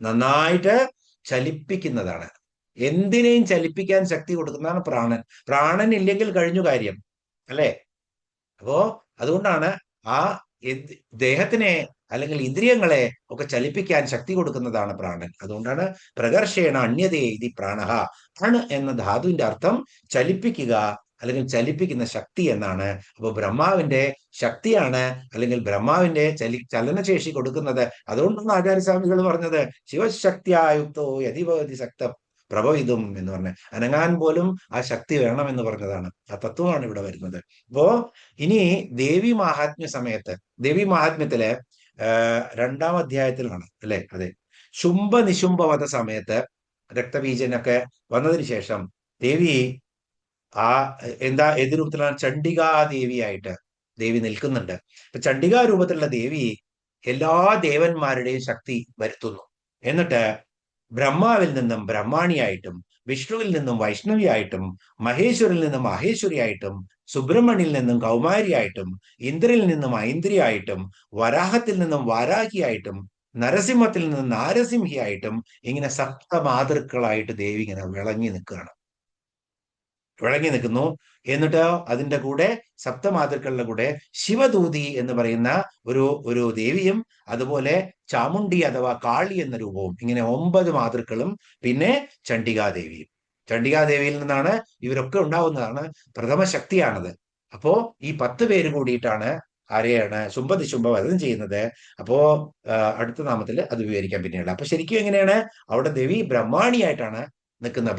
നന്നായിട്ട് ചലിപ്പിക്കുന്നതാണ്. എന്തിനേയും ചലിപ്പിക്കാൻ ശക്തി കൊടുക്കുന്നതാണ് പ്രാണൻ. പ്രാണൻ ഇല്ലെങ്കിൽ കഴിഞ്ഞു കാര്യം അല്ലേ? അപ്പോ അതുകൊണ്ടാണ് ആ ദേഹത്തിനെ അല്ലെങ്കിൽ ഇന്ദ്രിയങ്ങളെ ഒക്കെ ചലിപ്പിക്കാൻ ശക്തി കൊടുക്കുന്നതാണ് പ്രാണൻ. അതുകൊണ്ടാണ് പ്രകർഷേണ അന്യതേ ഇതി പ്രാണഹ. അണ് എന്ന ധാതുവിന്റെ അർത്ഥം ചലിപ്പിക്കുക അല്ലെങ്കിൽ ചലിപ്പിക്കുന്ന ശക്തി എന്നാണ്. അപ്പൊ ബ്രഹ്മാവിന്റെ ശക്തിയാണ് അല്ലെങ്കിൽ ബ്രഹ്മാവിന്റെ ചലനശേഷി കൊടുക്കുന്നത്. അതുകൊണ്ടാണ് ആചാര്യസ്വാമികൾ പറഞ്ഞത് ശിവശക്തിയായുക്തോ യതിഭവതി ശക്ത പ്രഭവിതും എന്ന് പറഞ്ഞ് അനങ്ങാൻ പോലും ആ ശക്തി വേണമെന്ന് പറഞ്ഞതാണ്. ആ തത്വമാണ് ഇവിടെ വരുന്നത്. അപ്പോ ഇനി ദേവി മാഹാത്മ്യ സമയത്ത്, ദേവി മാഹാത്മ്യത്തിലെ 2-ാം അധ്യായത്തിലാണ് അല്ലെ, അതെ, ശുംഭ നിശുംഭവധ സമയത്ത് രക്തബീജനൊക്കെ വന്നതിന് ശേഷം ദേവി ആ എന്താ ഏത് രൂപത്തിലാണ്? ചണ്ഡികാദേവിയായിട്ട് ദേവി നിൽക്കുന്നുണ്ട്. ഇപ്പൊ ചണ്ഡികാ രൂപത്തിലുള്ള ദേവി എല്ലാ ദേവന്മാരുടെയും ശക്തി വരുത്തുന്നു. എന്നിട്ട് ബ്രഹ്മാവിൽ നിന്നും ബ്രഹ്മാണിയായിട്ടും വിഷ്ണുവിൽ നിന്നും വൈഷ്ണവിയായിട്ടും മഹേശ്വരിൽ നിന്നും മഹേശ്വരിയായിട്ടും സുബ്രഹ്മണ്യിൽ നിന്നും കൗമാരിയായിട്ടും ഇന്ദ്രനിൽ നിന്നും ഐന്ദ്രിയായിട്ടും വരാഹത്തിൽ നിന്നും വാരാഹിയായിട്ടും നരസിംഹത്തിൽ നിന്നും നാരസിംഹിയായിട്ടും ഇങ്ങനെ സപ്തമാതൃക്കളായിട്ട് ദേവി ഇങ്ങനെ വിളങ്ങി നിൽക്കുകയാണ്, വിളങ്ങി നിൽക്കുന്നു. എന്നിട്ട് അതിന്റെ കൂടെ സപ്തമാതൃക്കളുടെ കൂടെ ശിവദൂതി എന്ന് പറയുന്ന ഒരു ദേവിയും അതുപോലെ ചാമുണ്ഡി അഥവാ കാളി എന്ന രൂപവും, ഇങ്ങനെ 9 മാതൃക്കളും പിന്നെ ചണ്ഡികാദേവിയും. ചണ്ഡികാദേവിയിൽ നിന്നാണ് ഇവരൊക്കെ ഉണ്ടാവുന്നതാണ്, പ്രഥമ ശക്തിയാണത്. അപ്പോ ഈ 10 പേര് കൂടിയിട്ടാണ് ആരെയാണ് ശുംഭനിശുംഭ വധം ചെയ്യുന്നത്. അപ്പോ അടുത്ത നാമത്തിൽ അത് വിവരിക്കാൻ പിന്നീട്. അപ്പൊ ശരിക്കും എങ്ങനെയാണ് അവിടെ ദേവി ബ്രഹ്മാണിയായിട്ടാണ് നിൽക്കുന്ന,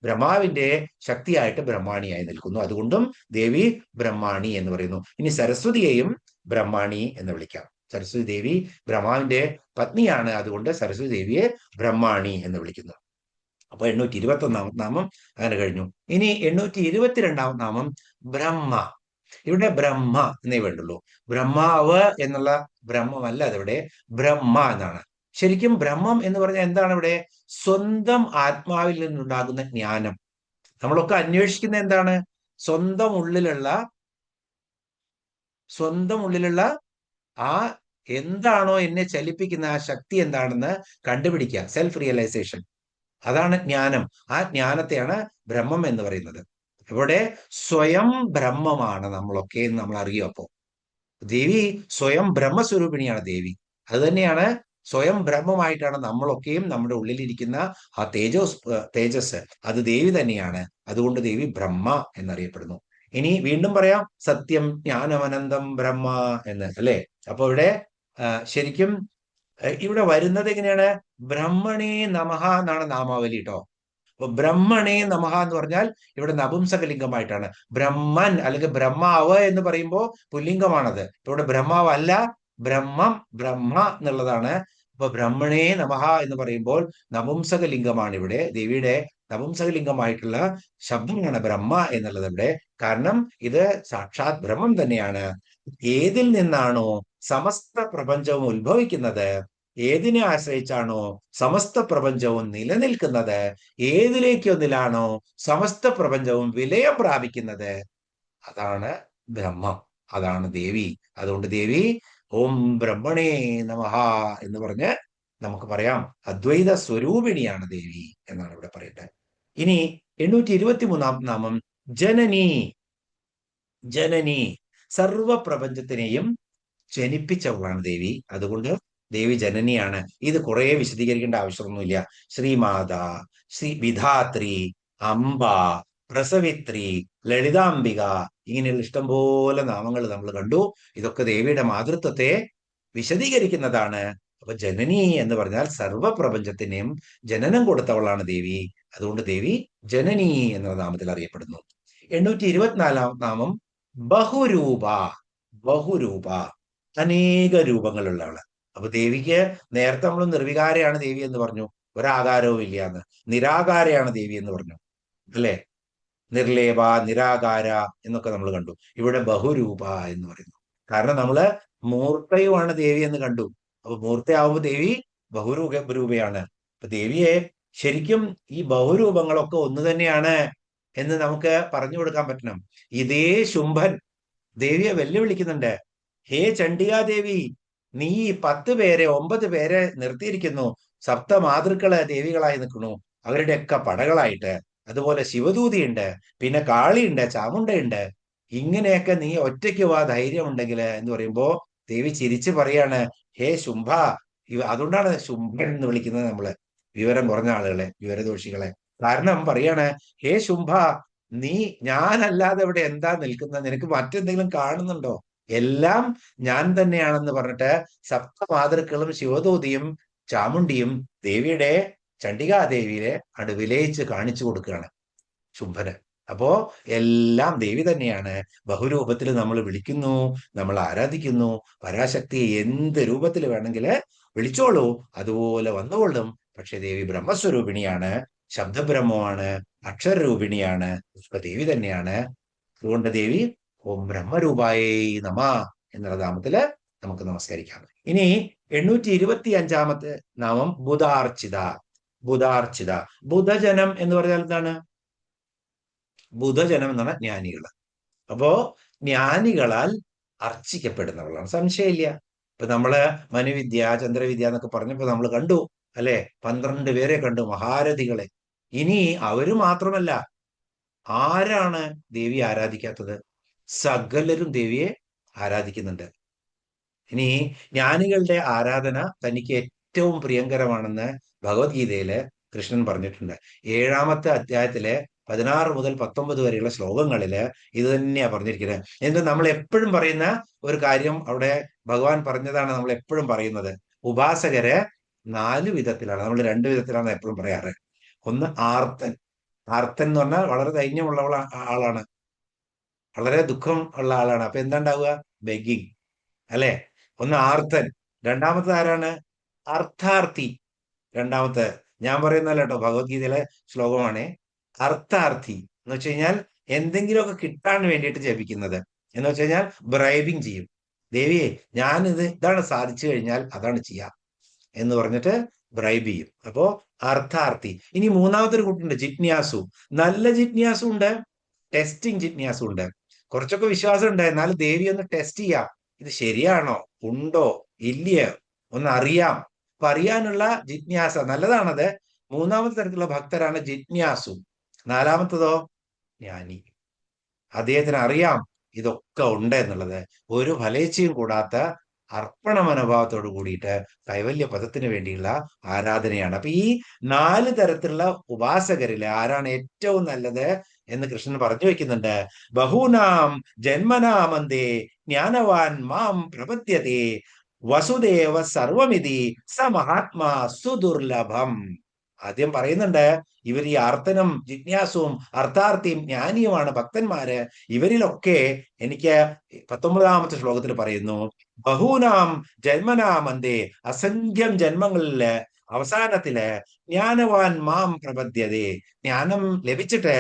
ബ്രഹ്മാവിന്റെ ശക്തിയായിട്ട് ബ്രഹ്മാണിയായി നിൽക്കുന്നു. അതുകൊണ്ടും ദേവി ബ്രഹ്മാണി എന്ന് പറയുന്നു. ഇനി സരസ്വതിയെയും ബ്രഹ്മാണി എന്ന് വിളിക്കാം. സരസ്വതി ദേവി ബ്രഹ്മാവിന്റെ പത്നിയാണ്, അതുകൊണ്ട് സരസ്വതി ദേവിയെ ബ്രഹ്മാണി എന്ന് വിളിക്കുന്നു. അപ്പൊ 821-ാമത്തെ നാമം അങ്ങനെ കഴിഞ്ഞു. ഇനി 822-ാമത്തെ നാമം ബ്രഹ്മ. ഇവിടെ ബ്രഹ്മ എന്നേ വേണ്ടുള്ളൂ. ബ്രഹ്മാവ് എന്നുള്ള ബ്രഹ്മമല്ല, അതിവിടെ ബ്രഹ്മ എന്നാണ്. ശരിക്കും ബ്രഹ്മം എന്ന് പറഞ്ഞാൽ എന്താണ്? ഇവിടെ സ്വന്തം ആത്മാവിൽ നിന്നുണ്ടാകുന്ന ജ്ഞാനം. നമ്മളൊക്കെ അന്വേഷിക്കുന്ന എന്താണ്? സ്വന്തം ഉള്ളിലുള്ള ആ എന്താണോ എന്നെ ചലിപ്പിക്കുന്ന ആ ശക്തി എന്താണെന്ന് കണ്ടുപിടിക്കുക, സെൽഫ് റിയലൈസേഷൻ. അതാണ് ജ്ഞാനം. ആ ജ്ഞാനത്തെയാണ് ബ്രഹ്മം എന്ന് പറയുന്നത്. ഇവിടെ സ്വയം ബ്രഹ്മമാണ് നമ്മളൊക്കെ എന്ന് നമ്മൾ അറിയും. അപ്പോ ദേവി സ്വയം ബ്രഹ്മസ്വരൂപിണിയാണ് ദേവി. അത് തന്നെയാണ്, സ്വയം ബ്രഹ്മമായിട്ടാണ് നമ്മളൊക്കെയും. നമ്മുടെ ഉള്ളിലിരിക്കുന്ന ആ തേജസ് അത് ദേവി തന്നെയാണ്. അതുകൊണ്ട് ദേവി ബ്രഹ്മ എന്നറിയപ്പെടുന്നു. ഇനി വീണ്ടും പറയാം, സത്യം ജ്ഞാനമനന്തം ബ്രഹ്മ എന്ന്, അല്ലെ? അപ്പൊ ഇവിടെ ശരിക്കും ഇവിടെ വരുന്നത് എങ്ങനെയാണ്? ബ്രഹ്മണേ നമഃ എന്നാണ് നാമാവലി കേട്ടോ. അപ്പൊ ബ്രഹ്മണേ നമഃ എന്ന് പറഞ്ഞാൽ ഇവിടെ നപുംസകലിംഗമായിട്ടാണ്. ബ്രഹ്മൻ അല്ലെങ്കിൽ ബ്രഹ്മാവ് എന്ന് പറയുമ്പോൾ പുല്ലിംഗമാണത്. ഇവിടെ ബ്രഹ്മാവ് അല്ല, ബ്രഹ്മം, ബ്രഹ്മ എന്നുള്ളതാണ്. അപ്പൊ ബ്രഹ്മണേ നമഃ എന്ന് പറയുമ്പോൾ നപുംസകലിംഗമാണ് ഇവിടെ. ദേവിയുടെ നപുംസകലിംഗമായിട്ടുള്ള ശബ്ദമാണ് ബ്രഹ്മ എന്നുള്ളത് ഇവിടെ. കാരണം ഇത് സാക്ഷാത് ബ്രഹ്മം തന്നെയാണ്. ഏതിൽ നിന്നാണോ സമസ്ത പ്രപഞ്ചവും ഉത്ഭവിക്കുന്നത്, ഏതിനെ ആശ്രയിച്ചാണോ സമസ്ത പ്രപഞ്ചവും നിലനിൽക്കുന്നത്, ഏതിലേക്കൊന്നിലാണോ സമസ്ത പ്രപഞ്ചവും വിലയം പ്രാപിക്കുന്നത്, അതാണ് ബ്രഹ്മം, അതാണ് ദേവി. അതുകൊണ്ട് ദേവി ഓം ബ്രഹ്മണേ നമഃ എന്ന് പറഞ്ഞ് നമുക്ക് പറയാം അദ്വൈത സ്വരൂപിണിയാണ് ദേവി എന്നാണ് ഇവിടെ പറയട്ടെ. ഇനി 823-ാം നാമം ജനനി. ജനനി, സർവ പ്രപഞ്ചത്തിനെയും ജനിപ്പിച്ചവളാണ് ദേവി. അതുകൊണ്ട് ദേവി ജനനിയാണ്. ഇത് കുറെ വിശദീകരിക്കേണ്ട ആവശ്യമൊന്നുമില്ല. ശ്രീമാത, ശ്രീ വിധാത്രി, അംബ, പ്രസവിത്രി, ലളിതാംബിക, ഇങ്ങനെയുള്ള ഇഷ്ടംപോലെ നാമങ്ങൾ നമ്മൾ കണ്ടു. ഇതൊക്കെ ദേവിയുടെ മാതൃത്വത്തെ വിശദീകരിക്കുന്നതാണ്. അപ്പൊ ജനനി എന്ന് പറഞ്ഞാൽ സർവപ്രപഞ്ചത്തിനെയും ജനനം കൊടുത്തവളാണ് ദേവി. അതുകൊണ്ട് ദേവി ജനനി എന്ന നാമത്തിൽ അറിയപ്പെടുന്നു. 824-ാം നാമം ബഹുരൂപ. ബഹുരൂപ, അനേക രൂപങ്ങളുള്ള ആള്. അപ്പൊ ദേവിക്ക് നേരത്തെ നമ്മൾ നിർവികാരയാണ് ദേവി എന്ന് പറഞ്ഞു, ഒരാകാരവും ഇല്ല എന്ന്. നിരാകാരയാണ് ദേവി എന്ന് പറഞ്ഞു, അല്ലെ? നിർലേപ, നിരാകാര എന്നൊക്കെ നമ്മൾ കണ്ടു. ഇവിടെ ബഹുരൂപ എന്ന് പറയുന്നു. കാരണം നമ്മള് മൂർത്തയുമാണ് ദേവി എന്ന് കണ്ടു. അപ്പൊ മൂർത്തയാവുമ്പോ ദേവി ബഹുരൂപയാണ്. അപ്പൊ ദേവിയെ ശരിക്കും ഈ ബഹുരൂപങ്ങളൊക്കെ ഒന്ന് തന്നെയാണ് എന്ന് നമുക്ക് പറഞ്ഞു കൊടുക്കാൻ പറ്റണം. ഇതേ ശുംഭൻ ദേവിയെ വെല്ലുവിളിക്കുന്നുണ്ട്. ഹേ ചണ്ഡികാദേവി, നീ 10 പേരെ 9 പേരെ നിർത്തിയിരിക്കുന്നു. സപ്തമാതൃക്കള് ദേവികളായി നിൽക്കുന്നു, അവരുടെയൊക്കെ പടകളായിട്ട്. അതുപോലെ ശിവദൂതിയുണ്ട്, പിന്നെ കാളിയുണ്ട്, ചാമുണ്ടയുണ്ട്. ഇങ്ങനെയൊക്കെ നീ ഒറ്റയ്ക്ക് വാ ധൈര്യം ഉണ്ടെങ്കിൽ എന്ന് പറയുമ്പോ ദേവി ചിരിച്ച് പറയാണ്, ഹേ ശുംഭ. അതുകൊണ്ടാണ് ശുംഭൻ എന്ന് വിളിക്കുന്നത് നമ്മള്, വിവരം കുറഞ്ഞ ആളുകളെ, വിവരദോഷികളെ. കാരണം പറയാണ്, ഹേ ശുംഭ, നീ ഞാനല്ലാതെ ഇവിടെ എന്താ നിൽക്കുന്നത്? നിനക്ക് മറ്റെന്തെങ്കിലും കാണുന്നുണ്ടോ? എല്ലാം ഞാൻ തന്നെയാണെന്ന് പറഞ്ഞിട്ട് സപ്തമാതൃക്കളും ശിവദൂതിയും ചാമുണ്ടിയും ദേവിയുടെ, ചണ്ഡികാദേവിയെ വിലയിച്ച് കാണിച്ചു കൊടുക്കുകയാണ് ശുംഭന്. അപ്പോ എല്ലാം ദേവി തന്നെയാണ്. ബഹുരൂപത്തിൽ നമ്മൾ വിളിക്കുന്നു, നമ്മൾ ആരാധിക്കുന്നു. പരാശക്തിയെ എന്ത് രൂപത്തിൽ വേണമെങ്കിൽ വിളിച്ചോളൂ, അതുപോലെ വന്നുകൊള്ളും. പക്ഷെ ദേവി ബ്രഹ്മസ്വരൂപിണിയാണ്, ശബ്ദബ്രഹ്മമാണ്, അക്ഷരരൂപിണിയാണ്, ദേവി തന്നെയാണ്. അതുകൊണ്ട് ദേവി ഓം ബ്രഹ്മരൂപായേ നമ എന്നുള്ള നാമത്തില് നമുക്ക് നമസ്കരിക്കാം. ഇനി 825 നാമം ബുധാർച്ചിത. ബുധാർച്ചിത, ബുധജനം എന്ന് പറഞ്ഞാൽ എന്താണ്? ബുധജനം എന്നാണ് ജ്ഞാനികൾ. അപ്പോ ജ്ഞാനികളാൽ അർച്ചിക്കപ്പെടുന്നവളാണ്, സംശയമില്ല. ഇപ്പൊ നമ്മള് മനുവിദ്യ, ചന്ദ്രവിദ്യ എന്നൊക്കെ പറഞ്ഞപ്പോ നമ്മൾ കണ്ടു അല്ലെ, 12 പേരെ കണ്ടു, മഹാരഥികളെ. ഇനി അവര് മാത്രമല്ല, ആരാണ് ദേവി ആരാധിക്കാത്തത്? സകലരും ദേവിയെ ആരാധിക്കുന്നുണ്ട്. ഇനി ജ്ഞാനികളുടെ ആരാധന തനിക്ക് ഏറ്റവും പ്രിയങ്കരമാണെന്ന് ഭഗവത്ഗീതയില് കൃഷ്ണൻ പറഞ്ഞിട്ടുണ്ട്. 7ാമത്തെ അധ്യായത്തിലെ 16 മുതൽ 19 വരെയുള്ള ശ്ലോകങ്ങളില് ഇത് തന്നെയാ പറഞ്ഞിരിക്കുന്നത്. എന്നിട്ട് നമ്മൾ എപ്പോഴും പറയുന്ന ഒരു കാര്യം അവിടെ ഭഗവാൻ പറഞ്ഞതാണ്, നമ്മൾ എപ്പോഴും പറയുന്നത്, ഉപാസകര് 4 വിധത്തിലാണ്. നമ്മൾ 2 വിധത്തിലാണ് എപ്പോഴും പറയാറ്. ഒന്ന് ആർത്തൻ. ആർത്തൻ എന്ന് പറഞ്ഞാൽ വളരെ ദൈന്യമുള്ള ആളാണ്, വളരെ ദുഃഖം ഉള്ള ആളാണ്. അപ്പൊ എന്താ ഉണ്ടാവുക? ബെഗിങ് അല്ലെ? ഒന്ന് ആർത്തൻ. രണ്ടാമത്തെ ആരാണ്? അർത്ഥാർത്ഥി. രണ്ടാമത്തെ ഞാൻ പറയുന്നല്ല കേട്ടോ, ഭഗവത്ഗീതയിലെ ശ്ലോകമാണ്. അർത്ഥാർത്ഥി എന്ന് വെച്ച് കഴിഞ്ഞാൽ എന്തെങ്കിലുമൊക്കെ കിട്ടാൻ വേണ്ടിയിട്ട് ജപിക്കുന്നത്. എന്ന് വെച്ച് കഴിഞ്ഞാൽ ബ്രൈബിങ് ചെയ്യും. ദേവിയെ ഇതാണ് സാധിച്ചു കഴിഞ്ഞാൽ അതാണ് ചെയ്യാം എന്ന് പറഞ്ഞിട്ട് ബ്രൈബ് ചെയ്യും. അപ്പോ അർത്ഥാർത്ഥി. ഇനി മൂന്നാമത്തെ ഒരു കൂട്ടുണ്ട്, ജിജ്ഞാസു. നല്ല ജിജ്ഞാസു ഉണ്ട്, ടെസ്റ്റിംഗ് ജിജ്ഞാസു ഉണ്ട്. കുറച്ചൊക്കെ വിശ്വാസം ഉണ്ട്, എന്നാലും ദേവി ഒന്ന് ടെസ്റ്റ് ചെയ്യാം, ഇത് ശരിയാണോ, ഉണ്ടോ, ഇല്ലയോ, ഒന്ന് അറിയാം. അപ്പൊ അറിയാനുള്ള ജിജ്ഞാസ നല്ലതാണത്. മൂന്നാമത്തെ തരത്തിലുള്ള ഭക്തരാണ് ജിജ്ഞാസു. നാലാമത്തതോ ജ്ഞാനി. അദ്ദേഹത്തിന് അറിയാം ഇതൊക്കെ ഉണ്ട് എന്നുള്ളത്. ഒരു ഫലേച്ഛയും കൂടാത്ത അർപ്പണ മനോഭാവത്തോട് കൂടിയിട്ട് കൈവല്യ പദത്തിന് വേണ്ടിയുള്ള ആരാധനയാണ്. അപ്പൊ ഈ 4 തരത്തിലുള്ള ഉപാസകരില് ആരാണ് ഏറ്റവും നല്ലത് എന്ന് കൃഷ്ണൻ പറഞ്ഞു വെക്കുന്നുണ്ട്. ബഹൂനാം ജന്മനാമന്തേ ജ്ഞാനവാൻ മാം പ്രപദ്യതേ വസുദേവ സർവമിതി സ മഹാത്മാ സുദുർലഭം. ആദ്യം പറയുന്നുണ്ട്, ഇവർ ഈ അർത്ഥനും ജിജ്ഞാസുവും അർത്ഥാർത്ഥിയും ജ്ഞാനിയുമാണ് ഭക്തന്മാര്. ഇവരിലൊക്കെ എനിക്ക് 19ാമത്തെ ശ്ലോകത്തിൽ പറയുന്നു, ബഹൂനാം ജന്മനാമന്തേ, അസംഖ്യം ജന്മങ്ങളില് അവസാനത്തില് ജ്ഞാനവാൻ മാം പ്രപദ്യതേ, ജ്ഞാനം ലഭിച്ചിട്ട്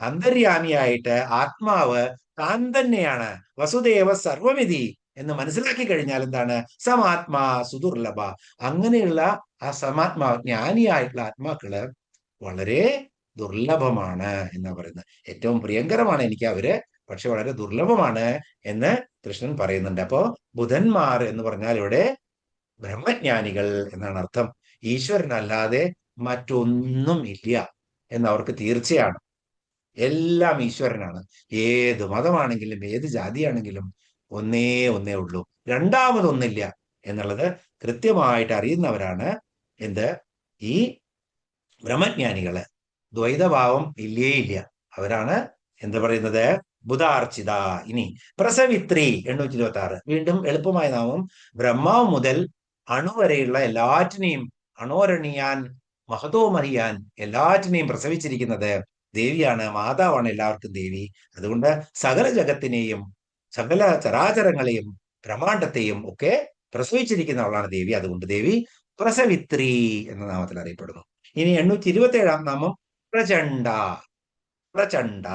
അന്തര്യാമിയായിട്ട് ആത്മാവ് താൻ തന്നെയാണ്, വസുദേവ സർവമിതി എന്ന് മനസ്സിലാക്കി കഴിഞ്ഞാൽ എന്താണ്? സമാത്മാ സുദുർലഭ. അങ്ങനെയുള്ള ആ സമാത്മാ ജ്ഞാനിയായിട്ടുള്ള ആത്മാക്കള് വളരെ ദുർലഭമാണ് എന്നാ പറയുന്നത്. ഏറ്റവും പ്രിയങ്കരമാണ് എനിക്ക് അവര്, പക്ഷെ വളരെ ദുർലഭമാണ് എന്ന് കൃഷ്ണൻ പറയുന്നുണ്ട്. അപ്പോ ബുധന്മാർ എന്ന് പറഞ്ഞാൽ ഇവിടെ ബ്രഹ്മജ്ഞാനികൾ എന്നാണ് അർത്ഥം. ഈശ്വരനല്ലാതെ മറ്റൊന്നും ഇല്ല എന്നവർക്ക് തീർച്ചയാണ്. എല്ലാം ഈശ്വരനാണ്. ഏത് മതമാണെങ്കിലും ഏത് ജാതിയാണെങ്കിലും ഒന്നേ ഉള്ളൂ, രണ്ടാമതൊന്നില്ല എന്നുള്ളത് കൃത്യമായിട്ട് അറിയുന്നവരാണ് എന്ത്? ഈ ബ്രഹ്മജ്ഞാനികള്. ദ്വൈതഭാവം ഇല്ലേ ഇല്ല, അവരാണ് എന്ത് പറയുന്നത്? ബുധാർച്ചിത. ഇനി പ്രസവിത്രി 826, വീണ്ടും എളുപ്പമായ നാമം. ബ്രഹ്മാവ് മുതൽ അണു വരെയുള്ള എല്ലാറ്റിനെയും, അണോരണിയാൻ മഹതോ മഹിയാൻ, എല്ലാറ്റിനെയും പ്രസവിച്ചിരിക്കുന്നത് ദേവിയാണ്, മാതാവാണ് എല്ലാവർക്കും ദേവി. അതുകൊണ്ട് സകല ജഗത്തിനെയും, സകല ചരാചരങ്ങളെയും, ബ്രഹ്മാണ്ടത്തെയും ഒക്കെ പ്രസവിച്ചിരിക്കുന്നവളാണ് ദേവി. അതുകൊണ്ട് ദേവി പ്രസവിത്രി എന്ന നാമത്തിൽ അറിയപ്പെടുന്നു. ഇനി 827 നാമം പ്രചണ്ഡ. പ്രചണ്ഡ,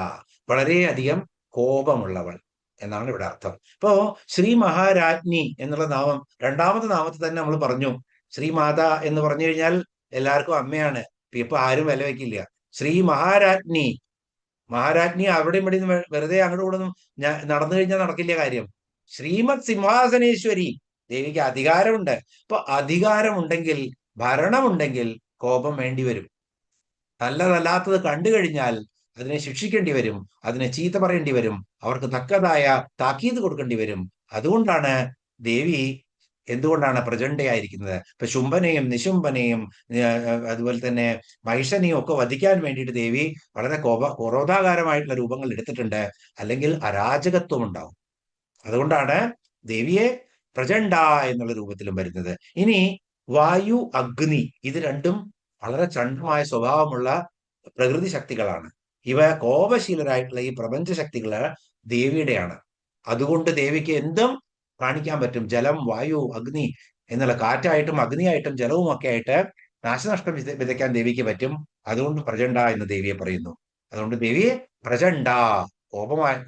വളരെയധികം കോപമുള്ളവൾ എന്നാണ് ഇവിടെ അർത്ഥം. ഇപ്പോ ശ്രീ മഹാരാജ്ഞി എന്നുള്ള നാമം, രണ്ടാമത്തെ നാമത്തിൽ തന്നെ നമ്മൾ പറഞ്ഞു. ശ്രീമാത എന്ന് പറഞ്ഞു കഴിഞ്ഞാൽ എല്ലാവർക്കും അമ്മയാണ്. ഇപ്പൊ ആരും വില വയ്ക്കില്ല. ശ്രീ മഹാരാജ്ഞി. മഹാരാജ്ഞി അവിടെ ഇവിടെ വെറുതെ അങ്ങോട്ട് കൂടെ നടന്നു കഴിഞ്ഞാൽ നടക്കില്ല കാര്യം. ശ്രീമത് സിംഹാസനേശ്വരി, ദേവിക്ക് അധികാരമുണ്ട്. അപ്പൊ അധികാരമുണ്ടെങ്കിൽ, ഭരണമുണ്ടെങ്കിൽ കോപം വേണ്ടി വരും. നല്ലതല്ലാത്തത് കണ്ടു കഴിഞ്ഞാൽ അതിനെ ശിക്ഷിക്കേണ്ടി വരും, അതിനെ ചീത്ത പറയേണ്ടി വരും, അവർക്ക് തക്കതായ താക്കീത് കൊടുക്കേണ്ടി വരും. അതുകൊണ്ടാണ് ദേവി എന്തുകൊണ്ടാണ് പ്രചണ്ഡയായിരിക്കുന്നത്? ഇപ്പൊ ശുംഭനെയും നിശുംഭനെയും അതുപോലെ തന്നെ മഹിഷനെയും ഒക്കെ വധിക്കാൻ വേണ്ടിയിട്ട് ദേവി വളരെ ക്രോധാകാരമായിട്ടുള്ള രൂപങ്ങൾ എടുത്തിട്ടുണ്ട്. അല്ലെങ്കിൽ അരാജകത്വം ഉണ്ടാവും. അതുകൊണ്ടാണ് ദേവിയെ പ്രചണ്ഡ എന്നുള്ള രൂപത്തിലും വരുന്നത്. ഇനി വായു, അഗ്നി ഇത് രണ്ടും വളരെ ചണ്ഡമായ സ്വഭാവമുള്ള പ്രകൃതി ശക്തികളാണ്. ഇവ കോപശീലരായിട്ടുള്ള ഈ പ്രപഞ്ച ശക്തികള് ദേവിയുടെയാണ്. അതുകൊണ്ട് ദേവിക്ക് എന്തും കാണിക്കാൻ പറ്റും. ജലം, വായു, അഗ്നി എന്നുള്ള കാറ്റായിട്ടും അഗ്നിയായിട്ടും ജലവും ഒക്കെ ആയിട്ട് നാശനഷ്ടം വിതയ്ക്കാൻ ദേവിക്ക് പറ്റും. അതുകൊണ്ട് പ്രചണ്ഡ എന്ന് ദേവിയെ പറയുന്നു. അതുകൊണ്ട് ദേവിയെ പ്രചണ്ഡ,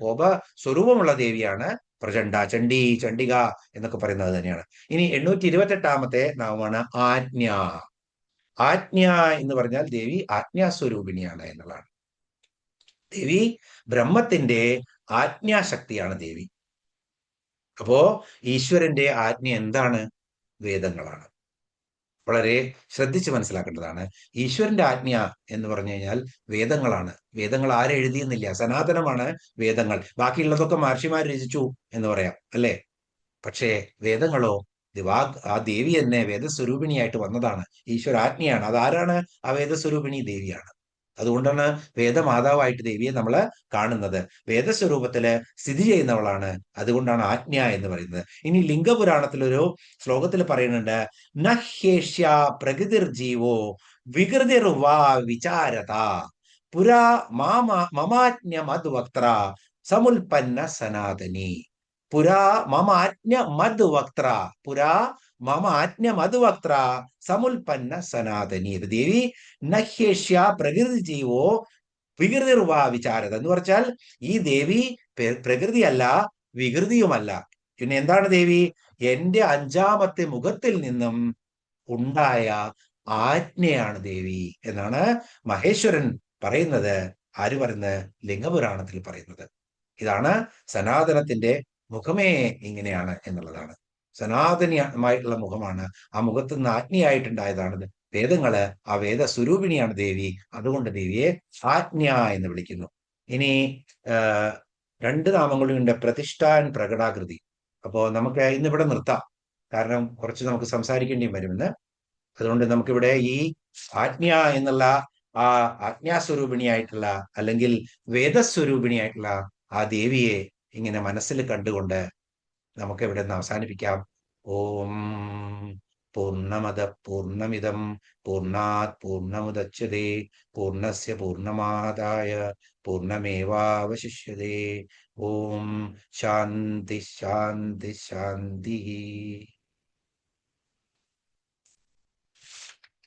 കോപ സ്വരൂപമുള്ള ദേവിയാണ് പ്രചണ്ഡ. ചണ്ഡി, ചണ്ഡിക എന്നൊക്കെ പറയുന്നത് തന്നെയാണ്. ഇനി 828 നാമമാണ് ആജ്ഞ. ആജ്ഞ എന്ന് പറഞ്ഞാൽ ദേവി ആജ്ഞാസ്വരൂപിണിയാണ് എന്നുള്ളതാണ്. ദേവി ബ്രഹ്മത്തിന്റെ ആജ്ഞാശക്തിയാണ് ദേവി. അപ്പോ ഈശ്വരന്റെ ആജ്ഞ എന്താണ്? വേദങ്ങളാണ്. വളരെ ശ്രദ്ധിച്ച് മനസ്സിലാക്കേണ്ടതാണ്. ഈശ്വരന്റെ ആജ്ഞ എന്ന് പറഞ്ഞു കഴിഞ്ഞാൽ വേദങ്ങളാണ്. വേദങ്ങൾ ആരെഴുതിയെന്നില്ല, സനാതനമാണ് വേദങ്ങൾ. ബാക്കിയുള്ളതൊക്കെ മഹർഷിമാർ രചിച്ചു എന്ന് പറയാം, അല്ലേ? പക്ഷേ വേദങ്ങളോ ആ ദേവി തന്നെ വേദസ്വരൂപിണിയായിട്ട് വന്നതാണ്. ഈശ്വരാജ്ഞയാണ്. അതാരാണ്? ആ വേദസ്വരൂപിണി ദേവിയാണ്. അതുകൊണ്ടാണ് വേദമാതാവായിട്ട് ദേവിയെ നമ്മൾ കാണുന്നത്. വേദസ്വരൂപത്തില് സ്ഥിതി ചെയ്യുന്നവളാണ്. അതുകൊണ്ടാണ് ആജ്ഞ എന്ന് പറയുന്നത്. ഇനി ലിംഗപുരാണത്തിലൊരു ശ്ലോകത്തിൽ പറയുന്നുണ്ട്, നഹ്യേഷ്യ പ്രകൃതിർജീവോ വികൃതിർവാ വിചാരത പുരാ മമാജ്ഞ മദ്വക്ത്ര സമുൽപ്പന്ന സനാതനി. പുരാ മമാജ്ഞ മദ്വക്ത്ര, പുരാ മമാജ്ഞ മദ്വക്ത്ര സമുൽപ്പന്ന സനാതനി. ദേവി നഹ്യേഷ്യ പ്രകൃതി ജീവോ വികൃതിർവാ വിചാരത എന്ന് പറഞ്ഞാൽ ഈ ദേവി പ്രകൃതിയല്ല, വികൃതിയുമല്ല. പിന്നെ എന്താണ് ദേവി? എന്റെ 5ാമത്തെ മുഖത്തിൽ നിന്നും ഉണ്ടായ ആജ്ഞയാണ് ദേവി എന്നാണ് മഹേശ്വരൻ പറയുന്നത്. ആര് പറയുന്നത്? ലിംഗപുരാണത്തിൽ പറയുന്നത്. ഇതാണ് സനാതനത്തിന്റെ മുഖമേ ഇങ്ങനെയാണ് എന്നുള്ളതാണ്. സനാതനമായിട്ടുള്ള മുഖമാണ്. ആ മുഖത്ത് നിന്ന് ആജ്ഞയായിട്ടുണ്ടായതാണ് വേദങ്ങള്. ആ വേദ സ്വരൂപിണിയാണ് ദേവി. അതുകൊണ്ട് ദേവിയെ ആജ്ഞ എന്ന് വിളിക്കുന്നു. ഇനി 2 നാമങ്ങളുണ്ട്, പ്രതിഷ്ഠാൻ പ്രകടാകൃതി. അപ്പോ നമുക്ക് ഇന്നിവിടെ നിർത്താം. കാരണം കുറച്ച് നമുക്ക് സംസാരിക്കേണ്ടിയും വരുമെന്ന്. അതുകൊണ്ട് നമുക്കിവിടെ ഈ ആജ്ഞ എന്നുള്ള ആ ആജ്ഞാസ്വരൂപിണിയായിട്ടുള്ള അല്ലെങ്കിൽ വേദസ്വരൂപിണിയായിട്ടുള്ള ആ ദേവിയെ ഇങ്ങനെ മനസ്സിൽ കണ്ടുകൊണ്ട് നമുക്ക് ഇവിടെ നിന്ന് അവസാനിപ്പിക്കാം. ഓം പൂർണ്ണമദ പൂർണ്ണമിദം പൂർണ്ണാത് പൂർണ്ണമുദച്യതേ പൂർണ്ണസ്യ പൂർണ്ണമാദായ പൂർണ്ണമേവാവശിഷ്യതേ. ഓം ശാന്തി ശാന്തി ശാന്തി.